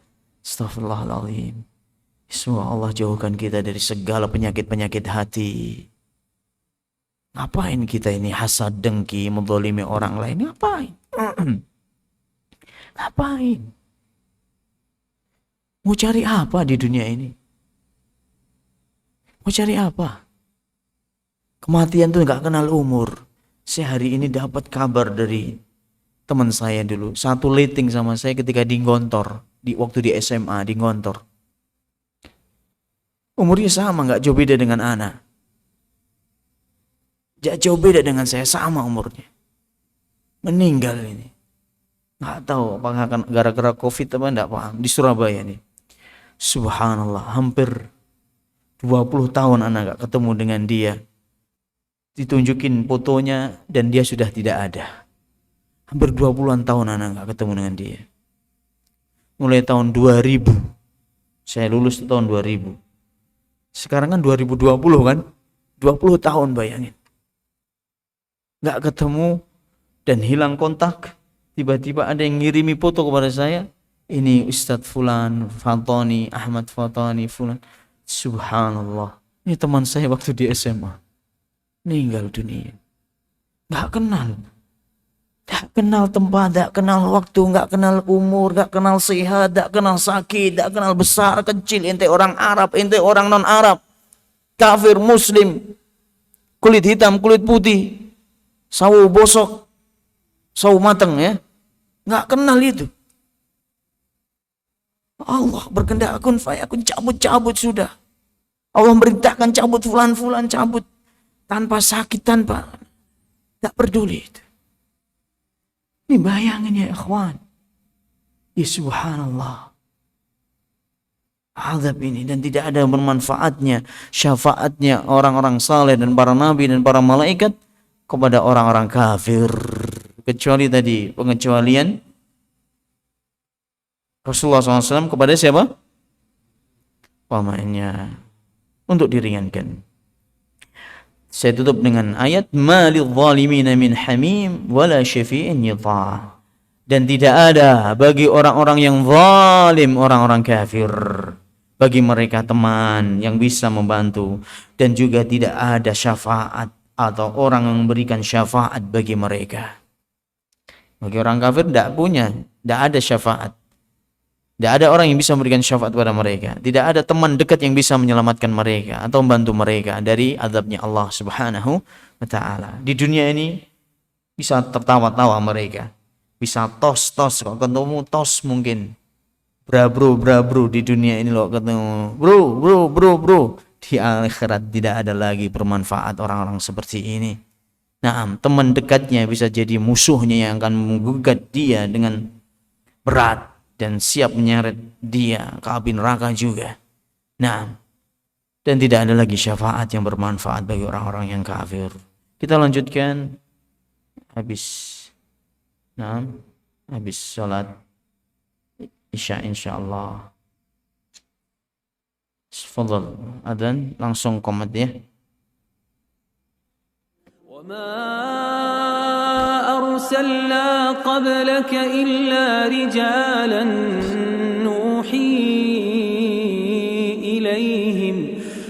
Astaghfirullahaladzim. Semoga Allah jauhkan kita dari segala penyakit-penyakit hati. Ngapain kita ini hasad, dengki, menzalimi orang lain? Ngapain? Ngapain? Mau cari apa di dunia ini? Mau cari apa? Kematian tuh gak kenal umur. Saya hari ini dapat kabar dari teman saya dulu. Satu letting sama saya ketika di Gontor. Waktu di SMA di Gontor. Umurnya sama, gak jauh beda dengan Ana. Gak jauh beda dengan saya, sama umurnya. Meninggal ini. Gak tahu apakah akan gara-gara COVID apa enggak paham. Di Surabaya nih. Subhanallah, hampir 20 tahun Ana gak ketemu dengan dia. Ditunjukin fotonya dan dia sudah tidak ada. Hampir 20-an tahun Ana gak ketemu dengan dia. Mulai tahun 2000. Saya lulus di tahun 2000. Sekarang kan 2020 kan? 20 tahun bayangin. Gak ketemu dan hilang kontak. Tiba-tiba ada yang ngirimi foto kepada saya. Ini Ustadz Fulan, Fatani, Ahmad Fatani, Fulan. Subhanallah. Ini teman saya waktu di SMA. Meninggal dunia. Gak kenal. Tak kenal tempat, tak kenal waktu, nggak kenal umur, nggak kenal sehat, tak kenal sakit, tak kenal besar kecil. Ente orang Arab, ente orang non Arab, kafir, muslim, kulit hitam, kulit putih, sawo bosok, sawo mateng ya, nggak kenal itu. Allah berkehendak kun fayakun, cabut sudah. Allah merintahkan cabut fulan cabut tanpa sakit, tanpa, tak peduli itu. Ini bayangin ya ikhwan. Ya subhanallah. Azab ini, dan tidak ada bermanfaatnya syafaatnya orang-orang saleh dan para nabi dan para malaikat kepada orang-orang kafir, kecuali tadi pengecualian Rasulullah SAW kepada siapa? Pamannya, untuk diringankan. Saya tutup dengan ayat malil zalimina min hamim wala syafi'in yutha. Dan tidak ada bagi orang-orang yang zalim, orang-orang kafir, bagi mereka teman yang bisa membantu, dan juga tidak ada syafaat atau orang yang memberikan syafaat bagi mereka. Bagi orang kafir tidak ada syafaat. Tidak ada orang yang bisa memberikan syafaat kepada mereka. Tidak ada teman dekat yang bisa menyelamatkan mereka atau membantu mereka dari azabnya Allah Subhanahu wa ta'ala. Di dunia ini bisa tertawa-tawa mereka, bisa tos-tos, kalau ketemu tos mungkin bra-bro di dunia ini loh, ketemu bro. Di akhirat tidak ada lagi bermanfaat orang-orang seperti ini. Nah, teman dekatnya bisa jadi musuhnya yang akan menggugat dia dengan berat dan siap menyeret dia ke api neraka juga. Nah, dan tidak ada lagi syafaat yang bermanfaat bagi orang-orang yang kafir. Kita lanjutkan habis salat Isya insyaallah. Fadhal adzan, langsung komat ya. أرسلنا قبلك إلا رجالا نوحي إليهم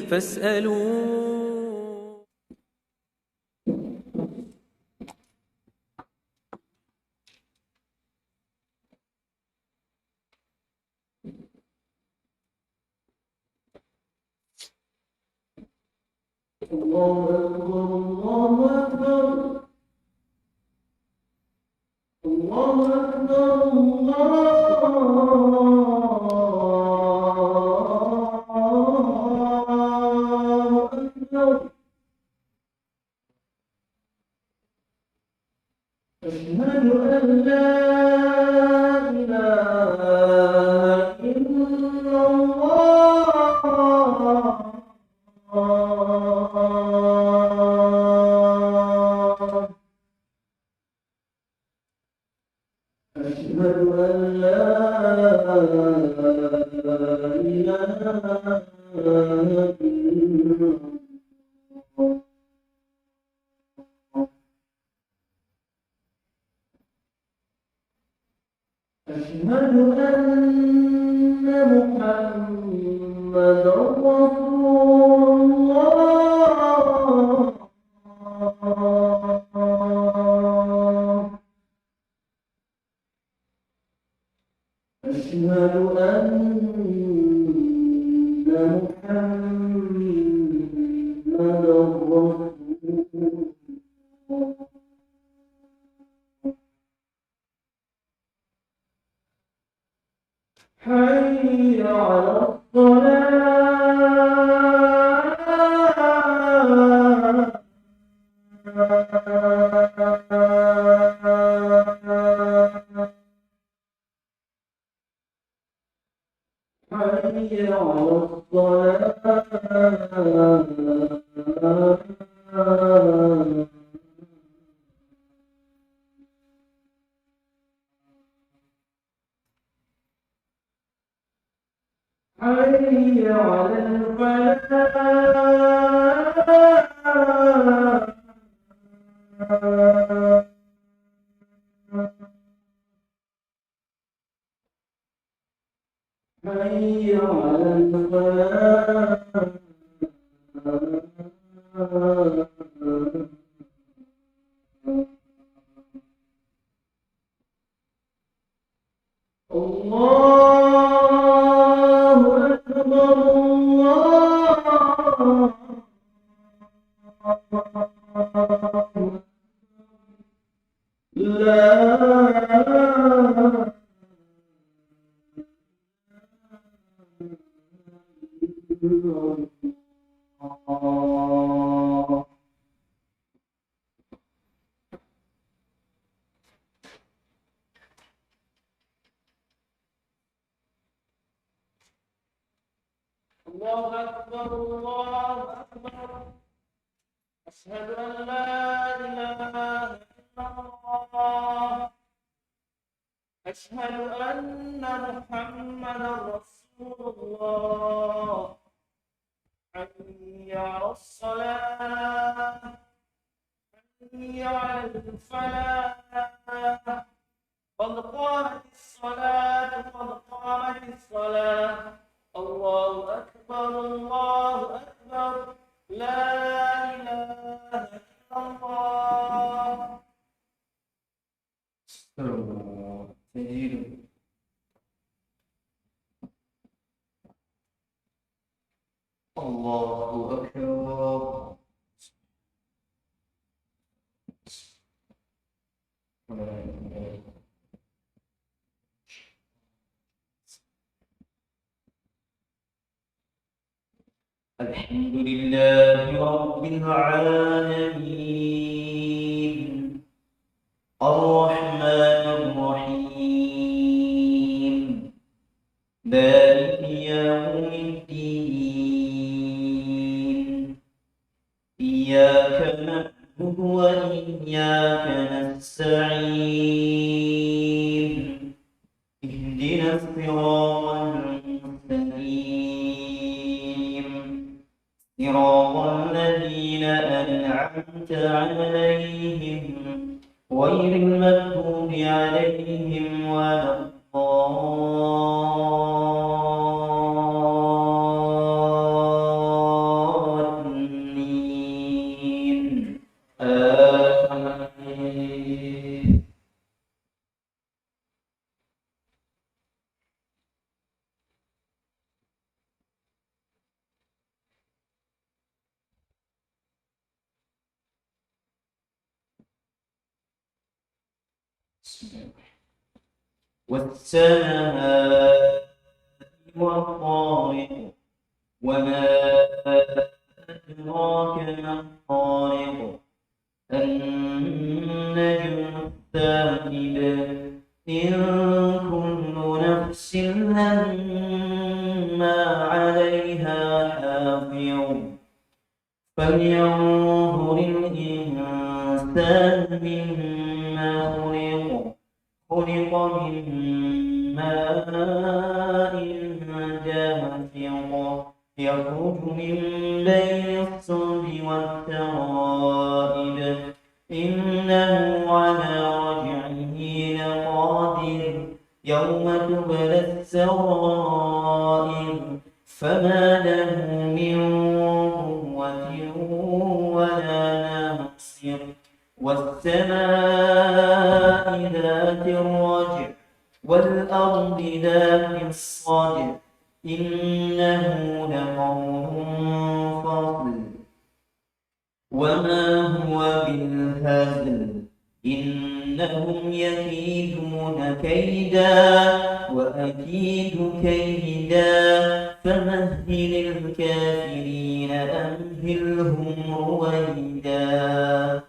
فاسألوا الله أكبر الله أكبر أشهد أن لا إله إلا الله أشهد أن لا إله إلا الله أشهد أن محمدا رسول الله أشهد أن محمدا رسول الله حي على الصلاة حي على الصلاة حي على الفلاح حي على الفلاح الله أكبر الله أكبر أشهد أن لا إله إلا الله أشهد أن محمدا رسول الله حي على الصلاة حي على الفلاح قد قامت الصلاة قد قامت الصلاة الله أكبر الله أكبر لا إله إلا الله الله أكبر الحمد لله رب العالمين الرحمن الرحيم مالك يوم الدين إياك نعبد وإياك نستعين اهدنا الصراط المستقيم صراط الذين أنعمت عليهم غير المغضوب عليهم ولا الضالين آمين. والسماء والطارق وما أدراك ما الطارق النجم الثاقب إن كل نفس لما عليها حافظ فلينظر الإنسان مما خلق من ماء دافق يخرج من بين الصلب والترائب إنه على رجعه لقادر يوم تبلى السرائر فما له من قوة ولا ناصر والسماء ذات الرجع والأرض ذات الصدع إنه لقول فصل وما هو بالهزل إنهم يكيدون كيدا وأكيد كيدا فمهل الكافرين أمهلهم رويدا.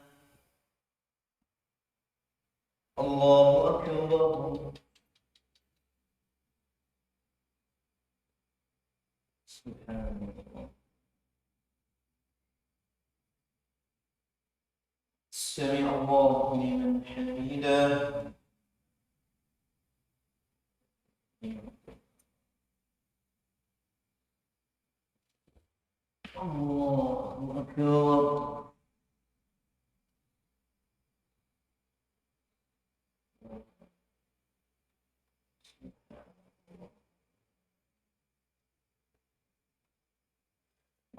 الله أكبر. سبحان الله. سمع الله لمن حمده. الله أكبر.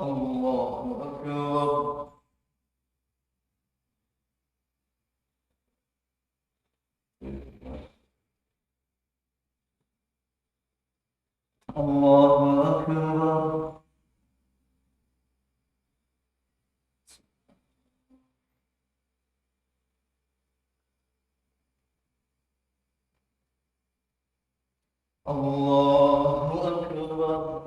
الله أكبر. الله أكبر. الله أكبر.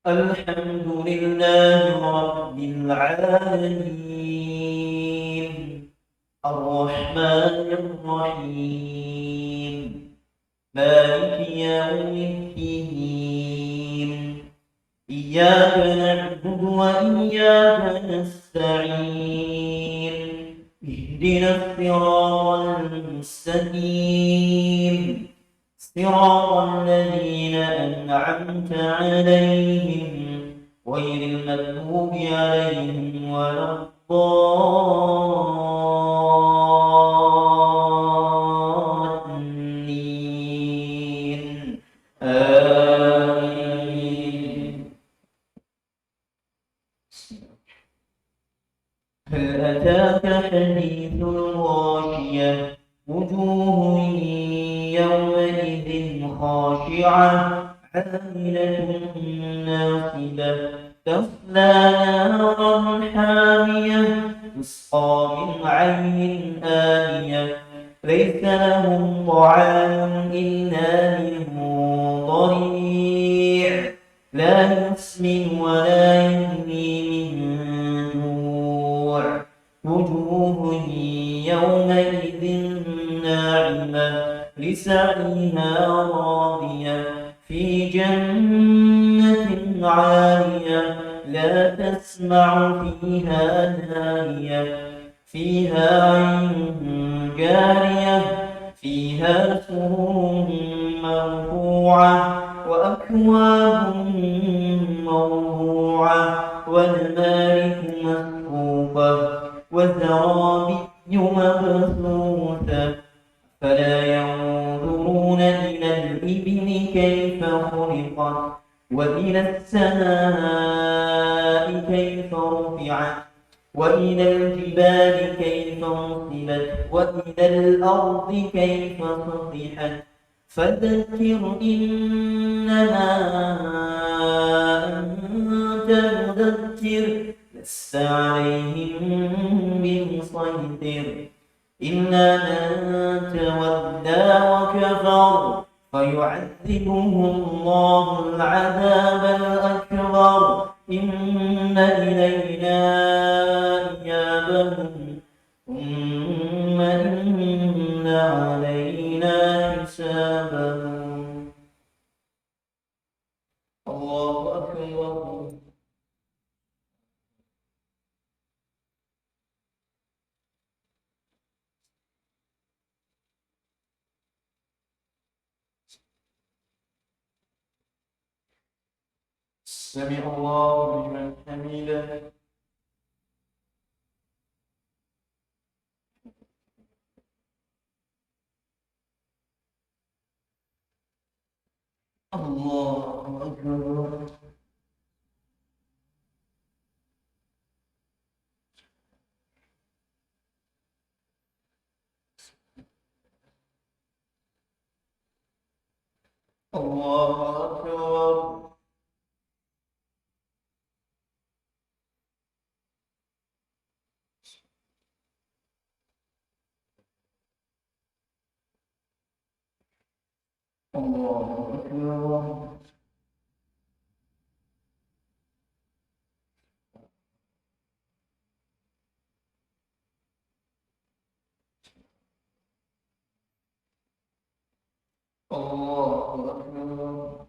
الحمد لله رب العالمين الرحمن الرحيم مالك يوم الدين إياك نعبد وإياك نستعين اهدنا الصراط المستقيم صراط الذين أنعمت عليهم غير المغضوب عليهم ولا الضالين آمين. هل أتاك حديث الغاشية وجوه يومئذ خاشعة عاملة ناصبة تصلى نارا حامية تسقى من عين آنية ليس لهم طعام إلا من ضريع لا يسمن ولا يغني من جوع وجوه يومئذ ناعمة لسعيها راضية في جنة عالية لا تسمع فيها لاغية فيها عين جارية فيها سرور مرفوعة وأكواب موضوعة ونمارق مصفوفة وزرابي مبثوثة فلا ينظرون إلى الإبل كيف خلقت وإلى السماء كيف رفعت وإلى الجبال كيف نصبت وإلى الأرض كيف سطحت فذكر إنما أنت مذكر لست عليهم بمسيطر إلا من تولى وكفر فيعذبه الله العذاب الأكبر إن إلينا إيابهم ثم إن علينا حسابهم. الله أكبر. سمع الله لمن حمده. الله أكبر. الله أكبر. الله أكبر. الله أكبر.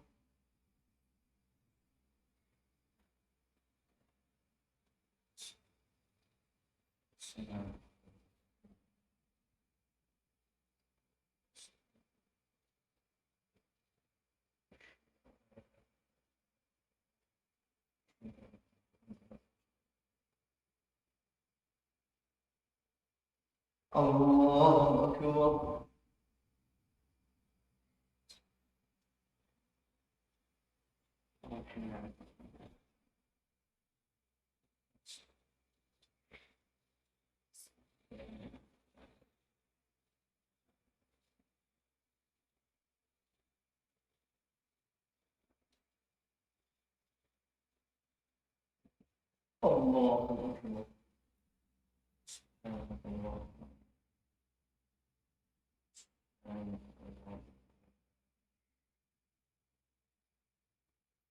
الله أكبر. الله أكبر.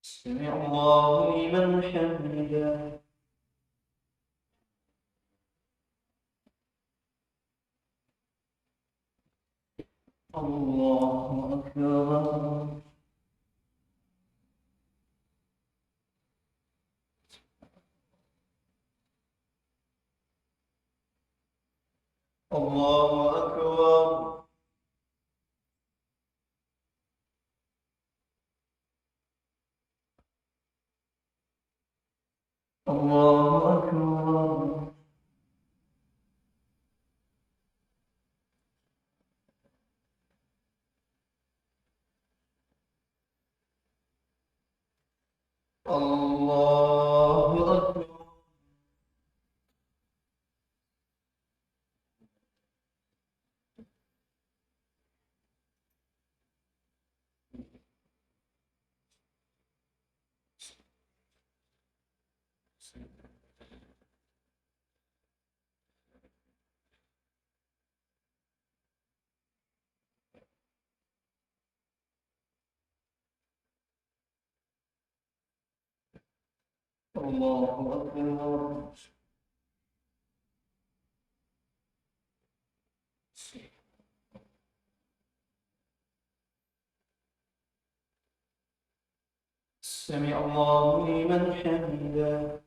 سمع الله لمن حمده. الله أكبر. الله أكبر. الله أكبر. الله أكبر. الله أكبر. سمع الله لمن حمده.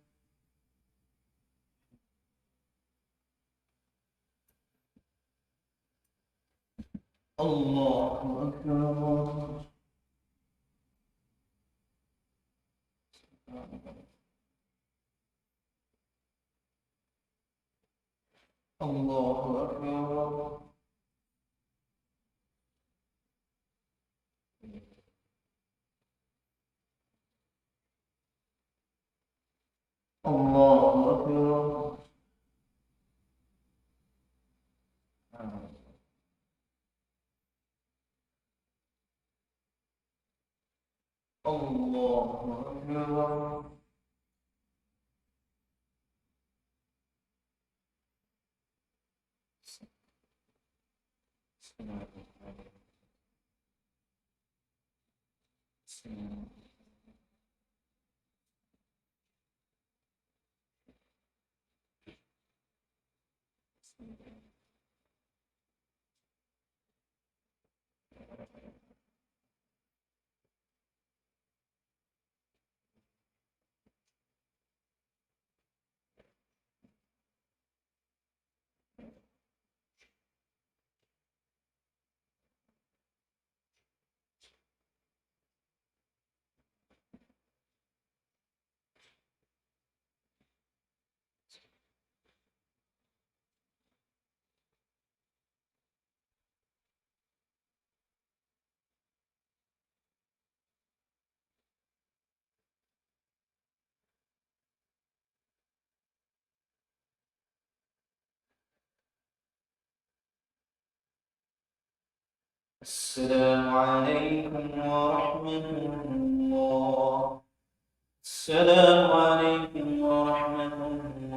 الله أكبر. الله أكبر. الله أكبر. الله أكبر. السلام عليكم ورحمة الله. السلام عليكم ورحمة الله.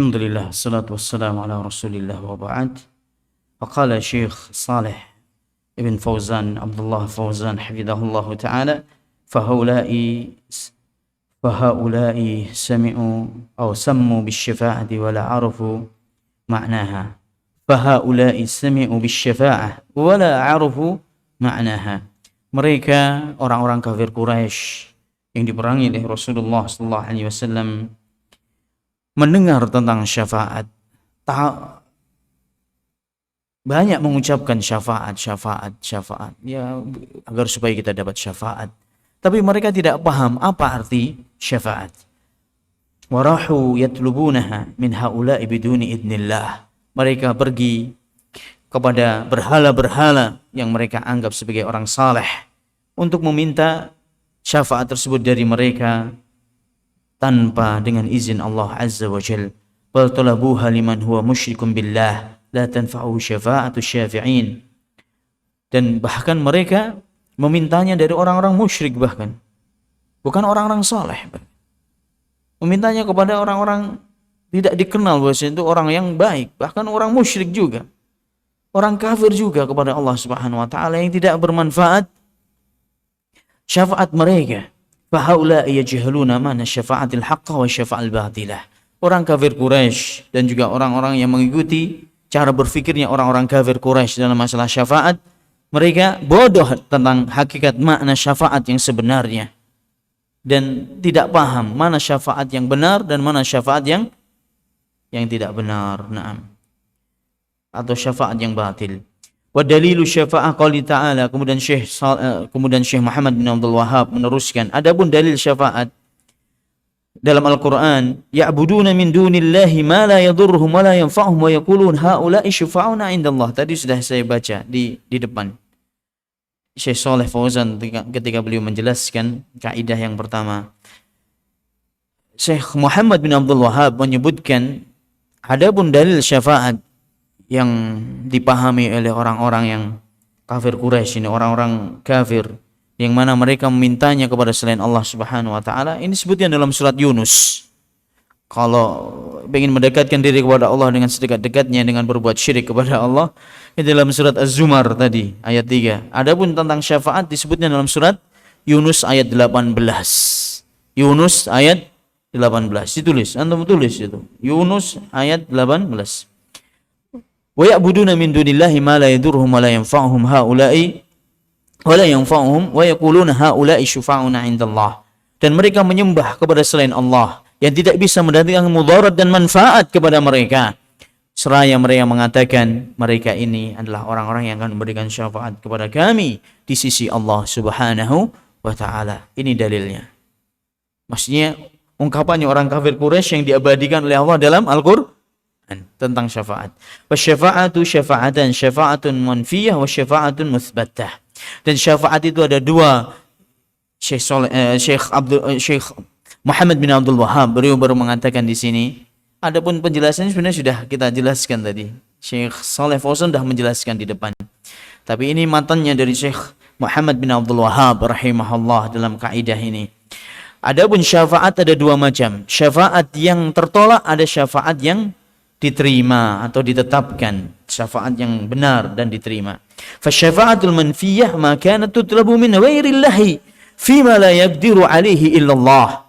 Alhamdulillah, salatu wassalamu ala rasulillah wa ba'd. Faqala Syekh Saleh Ibn Fauzan, Abdullah Fauzan hafidhahullah ta'ala, فهؤلاء سمعوا أو سموا بالشفاعة ولا عرفوا معناها. فهؤلاء سمعوا بالشفاعة ولا عرفوا معناها. Mereka orang-orang kafir Quraisy yang diperangi oleh Rasulullah sallallahu alaihi wasallam mendengar tentang syafaat, banyak mengucapkan syafaat ya agar supaya kita dapat syafaat, tapi mereka tidak paham apa arti syafaat. Warahu yatlubunaha min haula'i biduni idnillah. Mereka pergi kepada berhala-berhala yang mereka anggap sebagai orang saleh untuk meminta syafaat tersebut dari mereka tanpa dengan izin Allah Azza wa Jal. Bal talabuha liman huwa musyrikun billah la tanfa'u syafa'atu syafi'in. Dan bahkan mereka memintanya dari orang-orang musyrik, bahkan bukan orang-orang saleh. Memintanya kepada orang-orang tidak dikenal bahwa itu orang yang baik, bahkan orang musyrik juga, orang kafir juga kepada Allah Subhanahu wa taala yang tidak bermanfaat syafaat mereka. Fahaula'i yajhaluna mana syafa'atil haqqah wa syafa'al batilah. Orang kafir Quraisy dan juga orang-orang yang mengikuti cara berfikirnya orang-orang kafir Quraisy dalam masalah syafaat, mereka bodoh tentang hakikat makna syafaat yang sebenarnya dan tidak paham mana syafaat yang benar dan mana syafaat yang tidak benar, na'am, atau syafaat yang batil. Wa dalilu syafa'ah qouli ta'ala. Kemudian Syekh Muhammad bin Abdul Wahhab meneruskan, adapun dalil syafaat dalam Al-Qur'an, ya'buduna min dunillahi ma la yadurruhum wa la yanfa'uhum wa yaqulun haula'i syufa'una 'indallah. Tadi sudah saya baca di depan. Syekh Saleh Fauzan ketika beliau menjelaskan kaidah yang pertama, Syekh Muhammad bin Abdul Wahhab menyebutkan adapun dalil syafaat yang dipahami oleh orang-orang yang kafir Quraisy ini, orang-orang kafir yang mana mereka memintanya kepada selain Allah Subhanahu wa taala, ini disebutkan dalam surat Yunus. Kalau ingin mendekatkan diri kepada Allah dengan sedekat-dekatnya dengan berbuat syirik kepada Allah, ini dalam surat Az-Zumar tadi ayat 3. Adapun tentang syafaat disebutnya dalam surat Yunus ayat 18. Yunus ayat 18 ditulis, antum tulis itu. Yunus ayat 18. Wa ya'buduna min dunillahi ma la yadurruhum wa la yanfa'uhum haula'i wa la yanfa'uhum wa yaquluna haula'i syufa'una 'indallah. Dan mereka menyembah kepada selain Allah yang tidak bisa mendatangkan mudarat dan manfaat kepada mereka, seraya mereka mengatakan mereka ini adalah orang-orang yang akan memberikan syafaat kepada kami di sisi Allah Subhanahu wa taala. Ini dalilnya. Maksudnya ungkapannya orang kafir Quraisy yang diabadikan oleh Allah dalam Al-Qur'an tentang syafaat. Wasyafa'atu syafa'atan, syafa'atun manfiyah wa syafa'atun muthbatah. Dan syafaat itu ada dua. Syekh Muhammad bin Abdul Wahhab beliau baru mengatakan di sini. Adapun penjelasannya sebenarnya sudah kita jelaskan tadi. Syekh Saleh Fauzan sudah menjelaskan di depan. Tapi ini matannya dari Syekh Muhammad bin Abdul Wahhab rahimahullah dalam kaidah ini. Adapun syafaat ada dua macam. Syafaat yang tertolak, ada syafaat yang diterima atau ditetapkan, syafaat yang benar dan diterima. Fasyafa'atul manfiyah ma kanat tutlabu min ghairillahi fima la yaqdiru alaihi illallah.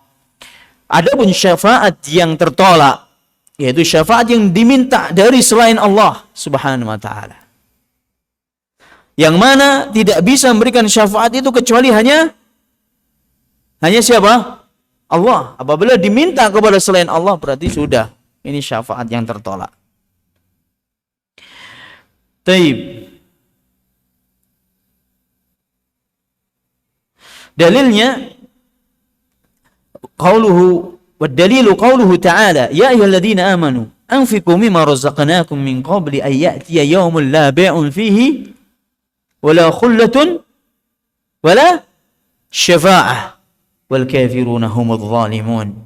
Adapun syafaat yang tertolak, yaitu syafaat yang diminta dari selain Allah Subhanahu wa taala, yang mana tidak bisa memberikan syafaat itu kecuali hanya siapa? Allah. Apabila diminta kepada selain Allah berarti sudah ini syafaat yang tertolak. Taib. Dalilnya qauluhu wa dalilu qauluhu ta'ala ya ayyuhalladzina amanu anfiqu mimma razaqnakum min qabli an ya'tiya yawmun la bai'un fihi wala khullatun wala syafa'ah wal kafiruna humudz zalimun.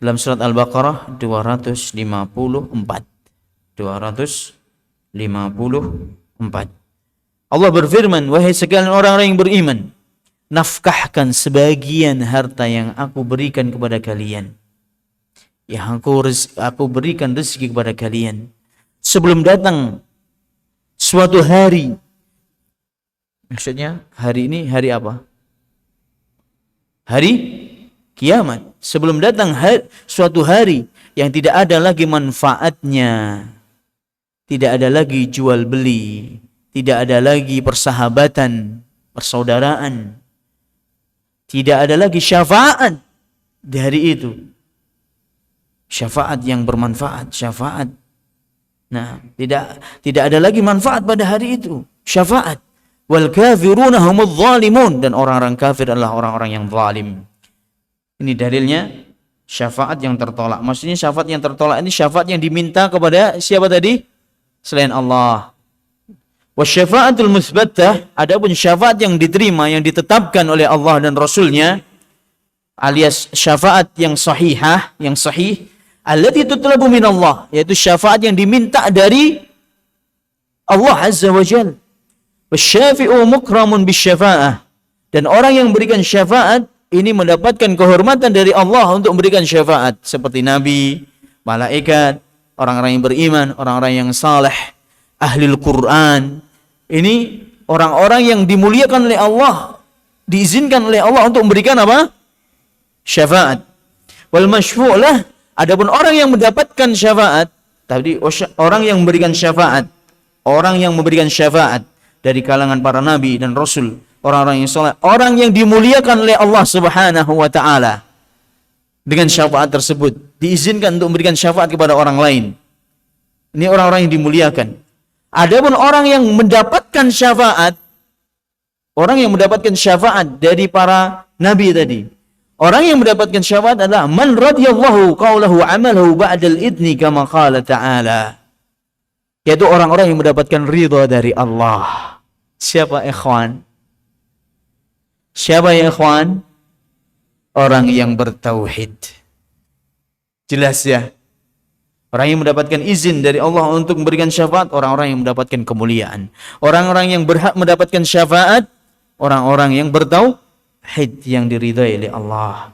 Dalam surat Al-Baqarah 254. Allah berfirman, wahai sekalian orang-orang yang beriman, nafkahkan sebagian harta yang aku berikan kepada kalian. yang aku berikan rezeki kepada kalian sebelum datang suatu hari. Maksudnya hari ini hari apa? Hari kiamat. Sebelum datang suatu hari yang tidak ada lagi manfaatnya, tidak ada lagi jual beli, tidak ada lagi persahabatan, persaudaraan, tidak ada lagi syafaat di hari itu. Syafaat yang bermanfaat, syafaat. Nah, tidak ada lagi manfaat pada hari itu. Syafaat. Wal kafiruna humudz zalimun, dan orang-orang kafir adalah orang-orang yang zalim. Ini dalilnya syafaat yang tertolak. Maksudnya syafaat yang tertolak ini syafaat yang diminta kepada siapa tadi? Selain Allah. Wasyafa'atul musbattah, adapun syafaat yang diterima, yang ditetapkan oleh Allah dan Rasulnya, alias syafaat yang sahihah, yang sahih, allati tutlabu min Allah, yaitu syafaat yang diminta dari Allah Azza wa Jalla. Wasyafi'u mukramun bisyafa'ah, dan orang yang memberikan syafaat ini mendapatkan kehormatan dari Allah untuk memberikan syafaat, seperti nabi, malaikat, orang-orang yang beriman, orang-orang yang saleh, ahlul Quran. Ini orang-orang yang dimuliakan oleh Allah, diizinkan oleh Allah untuk memberikan apa? Syafaat. Wal masyfu'lah, adapun orang yang mendapatkan syafaat, tadi orang yang memberikan syafaat, orang yang memberikan syafaat dari kalangan para nabi dan rasul, orang-orang yang saleh, orang yang dimuliakan oleh Allah Subhanahu wa taala. Dengan syafaat tersebut diizinkan untuk memberikan syafaat kepada orang lain. Ini orang-orang yang dimuliakan. Adapun orang yang mendapatkan syafaat, orang yang mendapatkan syafaat dari para nabi tadi, orang yang mendapatkan syafaat adalah man radiyallahu qawlahu amalahu ba'dal idni kama qala ta'ala, yaitu orang-orang yang mendapatkan ridha dari Allah. Siapa ikhwan? Siapa ya ikhwan? Orang yang bertauhid. Jelas ya? Orang yang mendapatkan izin dari Allah untuk memberikan syafaat, orang-orang yang mendapatkan kemuliaan. Orang-orang yang berhak mendapatkan syafaat, orang-orang yang bertauhid, yang diridhai oleh Allah.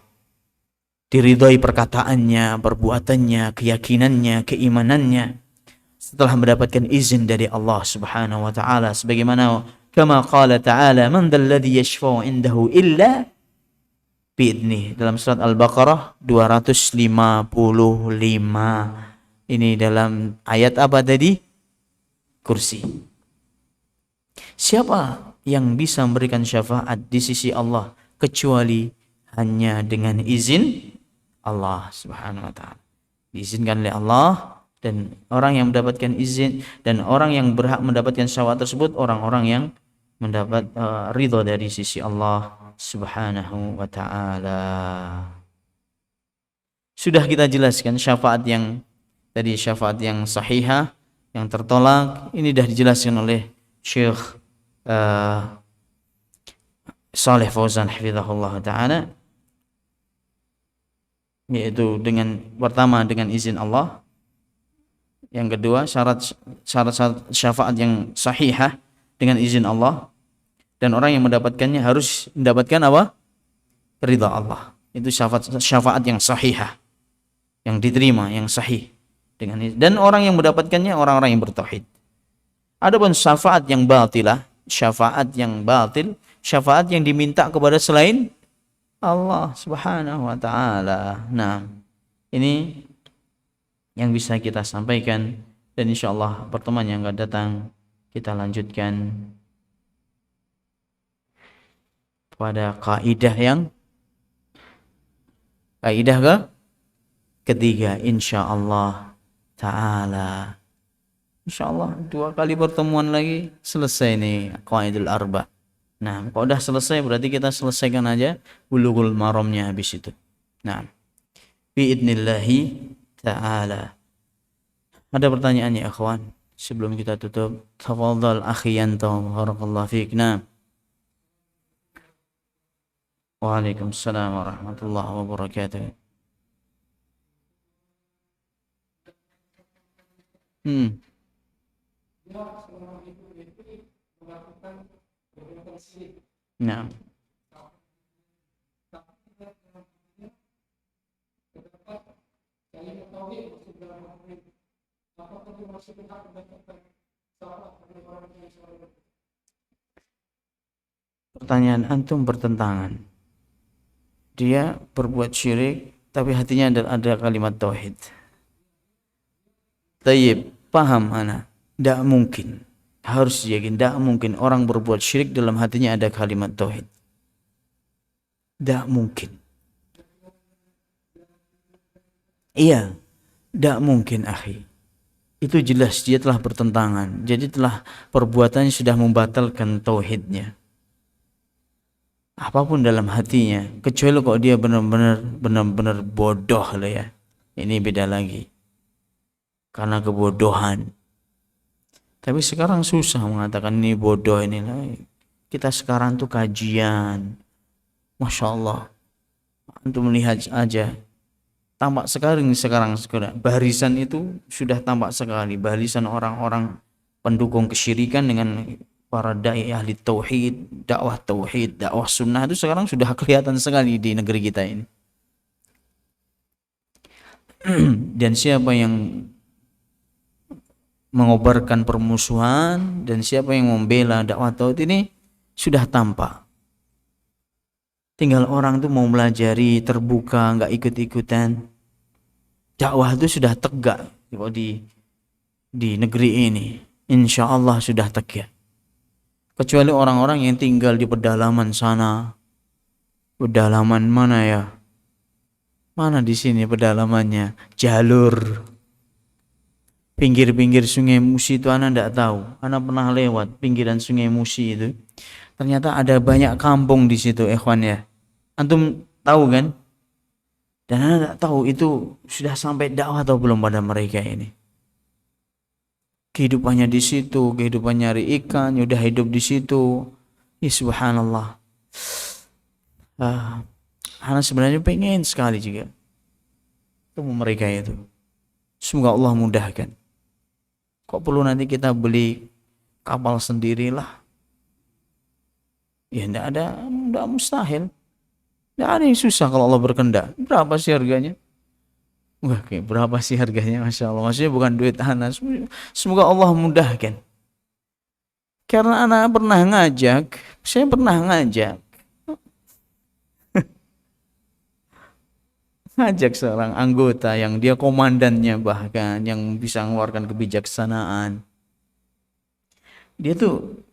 Diridhai perkataannya, perbuatannya, keyakinannya, keimanannya, setelah mendapatkan izin dari Allah Subhanahu wa taala, sebagaimana kama qala ta'ala man dzalladzi yashfa'u 'indahu illa bi'idnih, dalam surat Al-Baqarah 255. Ini dalam ayat apa tadi? Kursi. Siapa yang bisa memberikan syafaat di sisi Allah kecuali hanya dengan izin Allah Subhanahu wa taala. Diizinkan oleh Allah, dan orang yang mendapatkan izin dan orang yang berhak mendapatkan syafaat tersebut orang-orang yang mendapat ridha dari sisi Allah Subhanahu wa taala. Sudah kita jelaskan syafaat yang tadi, syafaat yang sahihah, yang tertolak, ini sudah dijelaskan oleh Syekh Saleh Fauzan hafizahullah taala, yaitu dengan pertama dengan izin Allah, yang kedua syarat syafaat yang sahihah dengan izin Allah, dan orang yang mendapatkannya harus mendapatkan apa? Ridha Allah. Itu syafaat yang sahihah, yang diterima, yang sahih dengan izin. Dan orang yang mendapatkannya orang-orang yang bertauhid. Adapun syafaat yang batilah, syafaat yang batil, syafaat yang diminta kepada selain Allah Subhanahu wa taala. Nah, ini yang bisa kita sampaikan, dan insyaallah pertemuan yang akan datang kita lanjutkan pada kaidah ketiga insyaallah taala. Insyaallah 2 kali pertemuan lagi selesai nih qaidul arba. Nah, kalau udah selesai berarti kita selesaikan aja bulughul maramnya habis itu. Nah, biidnillahi ta'ala. Ada pertanyaan ya akhwan sebelum kita tutup? Tafadhal akhi Yanto, barakallahu fiik. Nah. Waalaikumsalam warahmatullahi wabarakatuh. Nah. Pertanyaan antum bertentangan. Dia berbuat syirik tapi hatinya ada kalimat tauhid. Tayyib, paham ana? Tidak mungkin. Harus yakin, tidak mungkin orang berbuat syirik dalam hatinya ada kalimat tauhid. Tidak mungkin. Iya, tidak mungkin akhi. Itu jelas dia telah bertentangan. Jadi telah perbuatannya sudah membatalkan tauhidnya. Apapun dalam hatinya, kecuali kok dia benar-benar bodoh lah ya. Ini beda lagi. Karena kebodohan. Tapi sekarang susah mengatakan ini bodoh ini. Kita sekarang tuh kajian. Masya Allah. Untuk melihat aja. Tampak sekali sekarang barisan itu sudah tampak sekali. Barisan orang-orang pendukung kesyirikan dengan para dai ahli tauhid, dakwah sunnah itu sekarang sudah kelihatan sekali di negeri kita ini. Dan siapa yang mengobarkan permusuhan dan siapa yang membela dakwah tauhid ini sudah tampak. Tinggal orang tuh mau melajari terbuka, nggak ikut-ikutan. Dakwah itu sudah tegak di negeri ini. Insya Allah sudah tegak. Kecuali orang-orang yang tinggal di pedalaman sana. Pedalaman mana ya? Mana di sini pedalamannya? Jalur. Pinggir-pinggir Sungai Musi itu anak tidak tahu. Anak pernah lewat pinggiran Sungai Musi itu. Ternyata ada banyak kampung di situ, ikhwan ya. Antum tahu kan? Dan anak tidak tahu itu sudah sampai dakwah atau belum pada mereka ini. Kehidupannya di situ, kehidupan nyari ikan, udah hidup di situ. Ya subhanallah. Anak sebenarnya pengen sekali juga ketemu mereka itu. Semoga Allah mudahkan. Kok perlu nanti kita beli kapal sendirilah? Ya enggak mustahil. Enggak ada yang susah kalau Allah berkehendak. Berapa sih harganya? Wah, berapa sih harganya? Masya Allah. Maksudnya bukan duit anak. Semoga Allah mudahkan. Karena anak pernah ngajak. Saya pernah ngajak. Ngajak seorang anggota yang dia komandannya bahkan. Yang bisa mengeluarkan kebijaksanaan. Dia tuh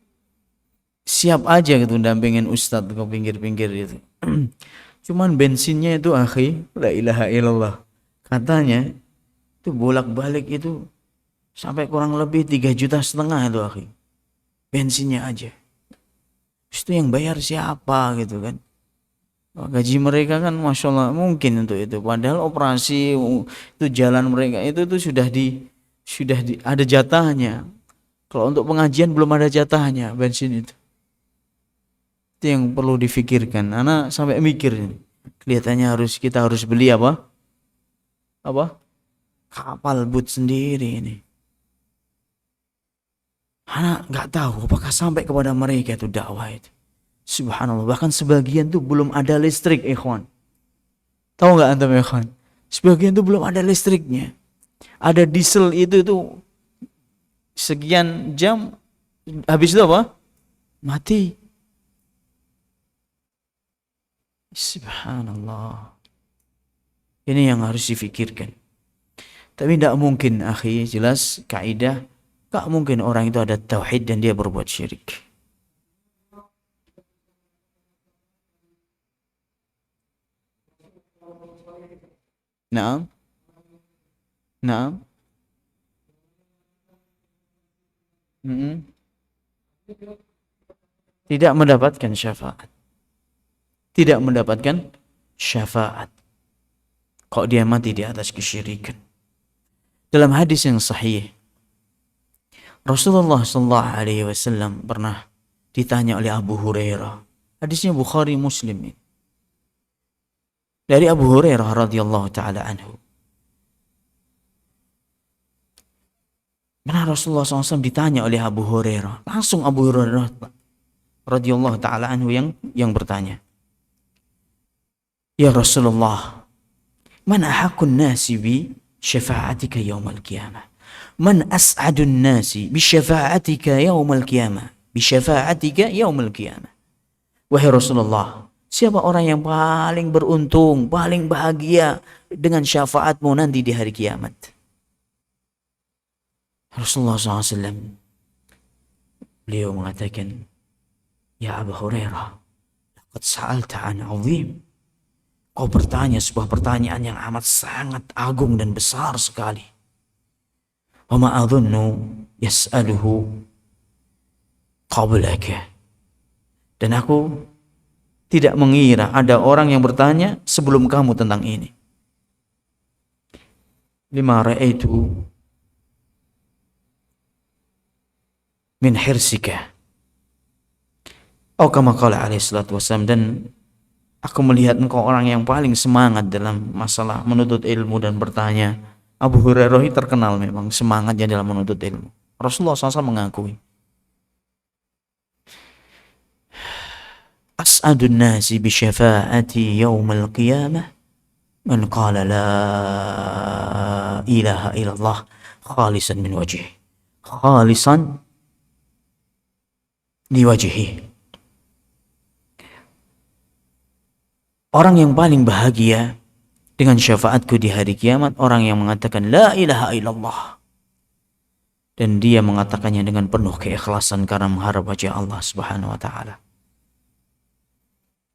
siap aja gitu dampingin ustadz ke pinggir-pinggir gitu. Cuman bensinnya itu akhi, la ilaha illallah. Katanya itu bolak-balik itu sampai kurang lebih 3,5 juta itu akhi. Bensinnya aja. Itu yang bayar siapa gitu kan. Gaji mereka kan Masya Allah mungkin untuk itu. Padahal operasi itu jalan mereka itu tuh sudah ada jatahnya. Kalau untuk pengajian belum ada jatahnya bensin itu. Itu yang perlu difikirkan. Anak sampai mikir ini. Kelihatannya kita harus beli apa? Kapal boot sendiri ini. Anak nggak tahu apakah sampai kepada mereka itu dakwah itu. Subhanallah. Bahkan sebagian tuh belum ada listrik, ikhwan. Tahu nggak antum, ikhwan? Sebagian tuh belum ada listriknya. Ada diesel itu tuh sekian jam habis itu apa? Mati. Subhanallah. Ini yang harus difikirkan. Tapi tidak mungkin akhi, jelas kaidah tak mungkin orang itu ada tauhid dan dia berbuat syirik. Naam. Naam. Tidak mendapatkan syafaat. Tidak mendapatkan syafaat. Kok dia mati di atas kesyirikan. Dalam hadis yang sahih, Rasulullah SAW pernah ditanya oleh Abu Hurairah. Hadisnya Bukhari Muslim. Dari Abu Hurairah radhiyallahu taala anhu. Mana Rasulullah SAW ditanya oleh Abu Hurairah. Langsung Abu Hurairah radhiyallahu taala anhu yang bertanya. Ya Rasulullah, man ahakun nasi bi syafa'atika yaumal qiyamah. Man as'adun nasi bisyafa'atika yaumal qiyamah. Bisyafa'atika yaumal qiyamah. Wahai Rasulullah, siapa orang yang paling beruntung, paling bahagia dengan syafaatmu nanti di hari kiamat? Rasulullah SAW, beliau mengatakan, Ya Abu Hurairah, laqad sa'alta an 'azim. Kau bertanya sebuah pertanyaan yang amat sangat agung dan besar sekali. Wa ma adhunnu yas'aluhu qablaka. Dan aku tidak mengira ada orang yang bertanya sebelum kamu tentang ini. Lima ra'aitu min hirsika. Kama qala alaihi salatu wassalam, dan aku melihat engkau orang yang paling semangat dalam masalah menuntut ilmu dan bertanya. Abu Hurairah terkenal memang semangatnya dalam menuntut ilmu. Rasulullah SAW mengakui, As'adun nasi bi syafa'ati yaumal qiyamah man qala la ilaha illallah khalisan min wajhi. Khalisan li wajhi. Orang yang paling bahagia dengan syafaatku di hari kiamat, orang yang mengatakan la ilaha illallah, dan dia mengatakannya dengan penuh keikhlasan karena mengharap wajah Allah Subhanahu wa taala.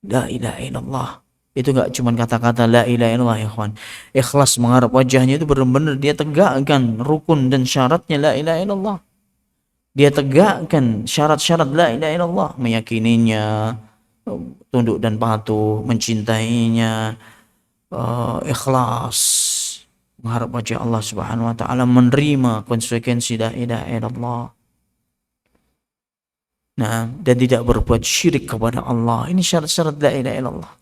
La ilaha illallah itu gak cuma kata-kata la ilaha illallah ya kawan. Ikhlas mengharap wajahnya itu benar-benar dia tegakkan rukun dan syaratnya la ilaha illallah. Dia tegakkan syarat-syarat la ilaha illallah, meyakininya, tunduk dan patuh, mencintainya, ikhlas mengharap wajah Allah Subhanahu wa taala, menerima konsekuensi la ilaha illallah. Nah, dan tidak berbuat syirik kepada Allah. Ini syarat-syarat la ilaha illallah.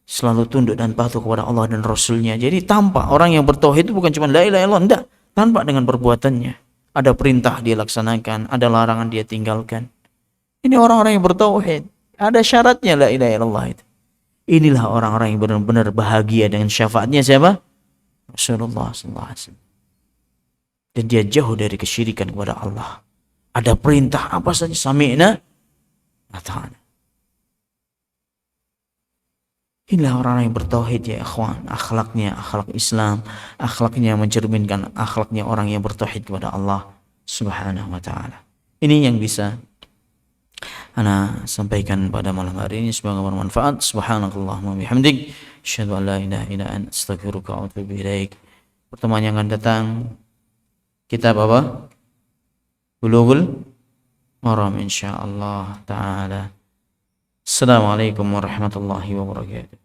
Selalu tunduk dan patuh kepada Allah dan Rasulnya. Jadi tampak orang yang bertauhid itu bukan cuma la ilaha illallah, enggak, tampak dengan perbuatannya. Ada perintah dia laksanakan, ada larangan dia tinggalkan. Ini orang-orang yang bertauhid. Ada syaratnya la ilaha illallah itu. Inilah orang-orang yang benar-benar bahagia dengan syafaatnya siapa? Rasulullah SAW. Dan dia jauh dari kesyirikan kepada Allah. Ada perintah apa saja, sami'na ata'na. Inilah orang-orang yang bertauhid ya ikhwan. Akhlaknya akhlak Islam, akhlaknya mencerminkan akhlaknya orang yang bertauhid kepada Allah Subhanahu wa taala. Ini yang bisa ana sampaikan pada malam hari ini, semoga bermanfaat. Subhanakallahumma bihamdik, asyhadu an la ilaha illa anta, astaghfiruka wa atubu ilaik. Pertemuan yang akan datang kitab apa? Bulughul Maram insyaallah taala. Assalamualaikum warahmatullahi wabarakatuh.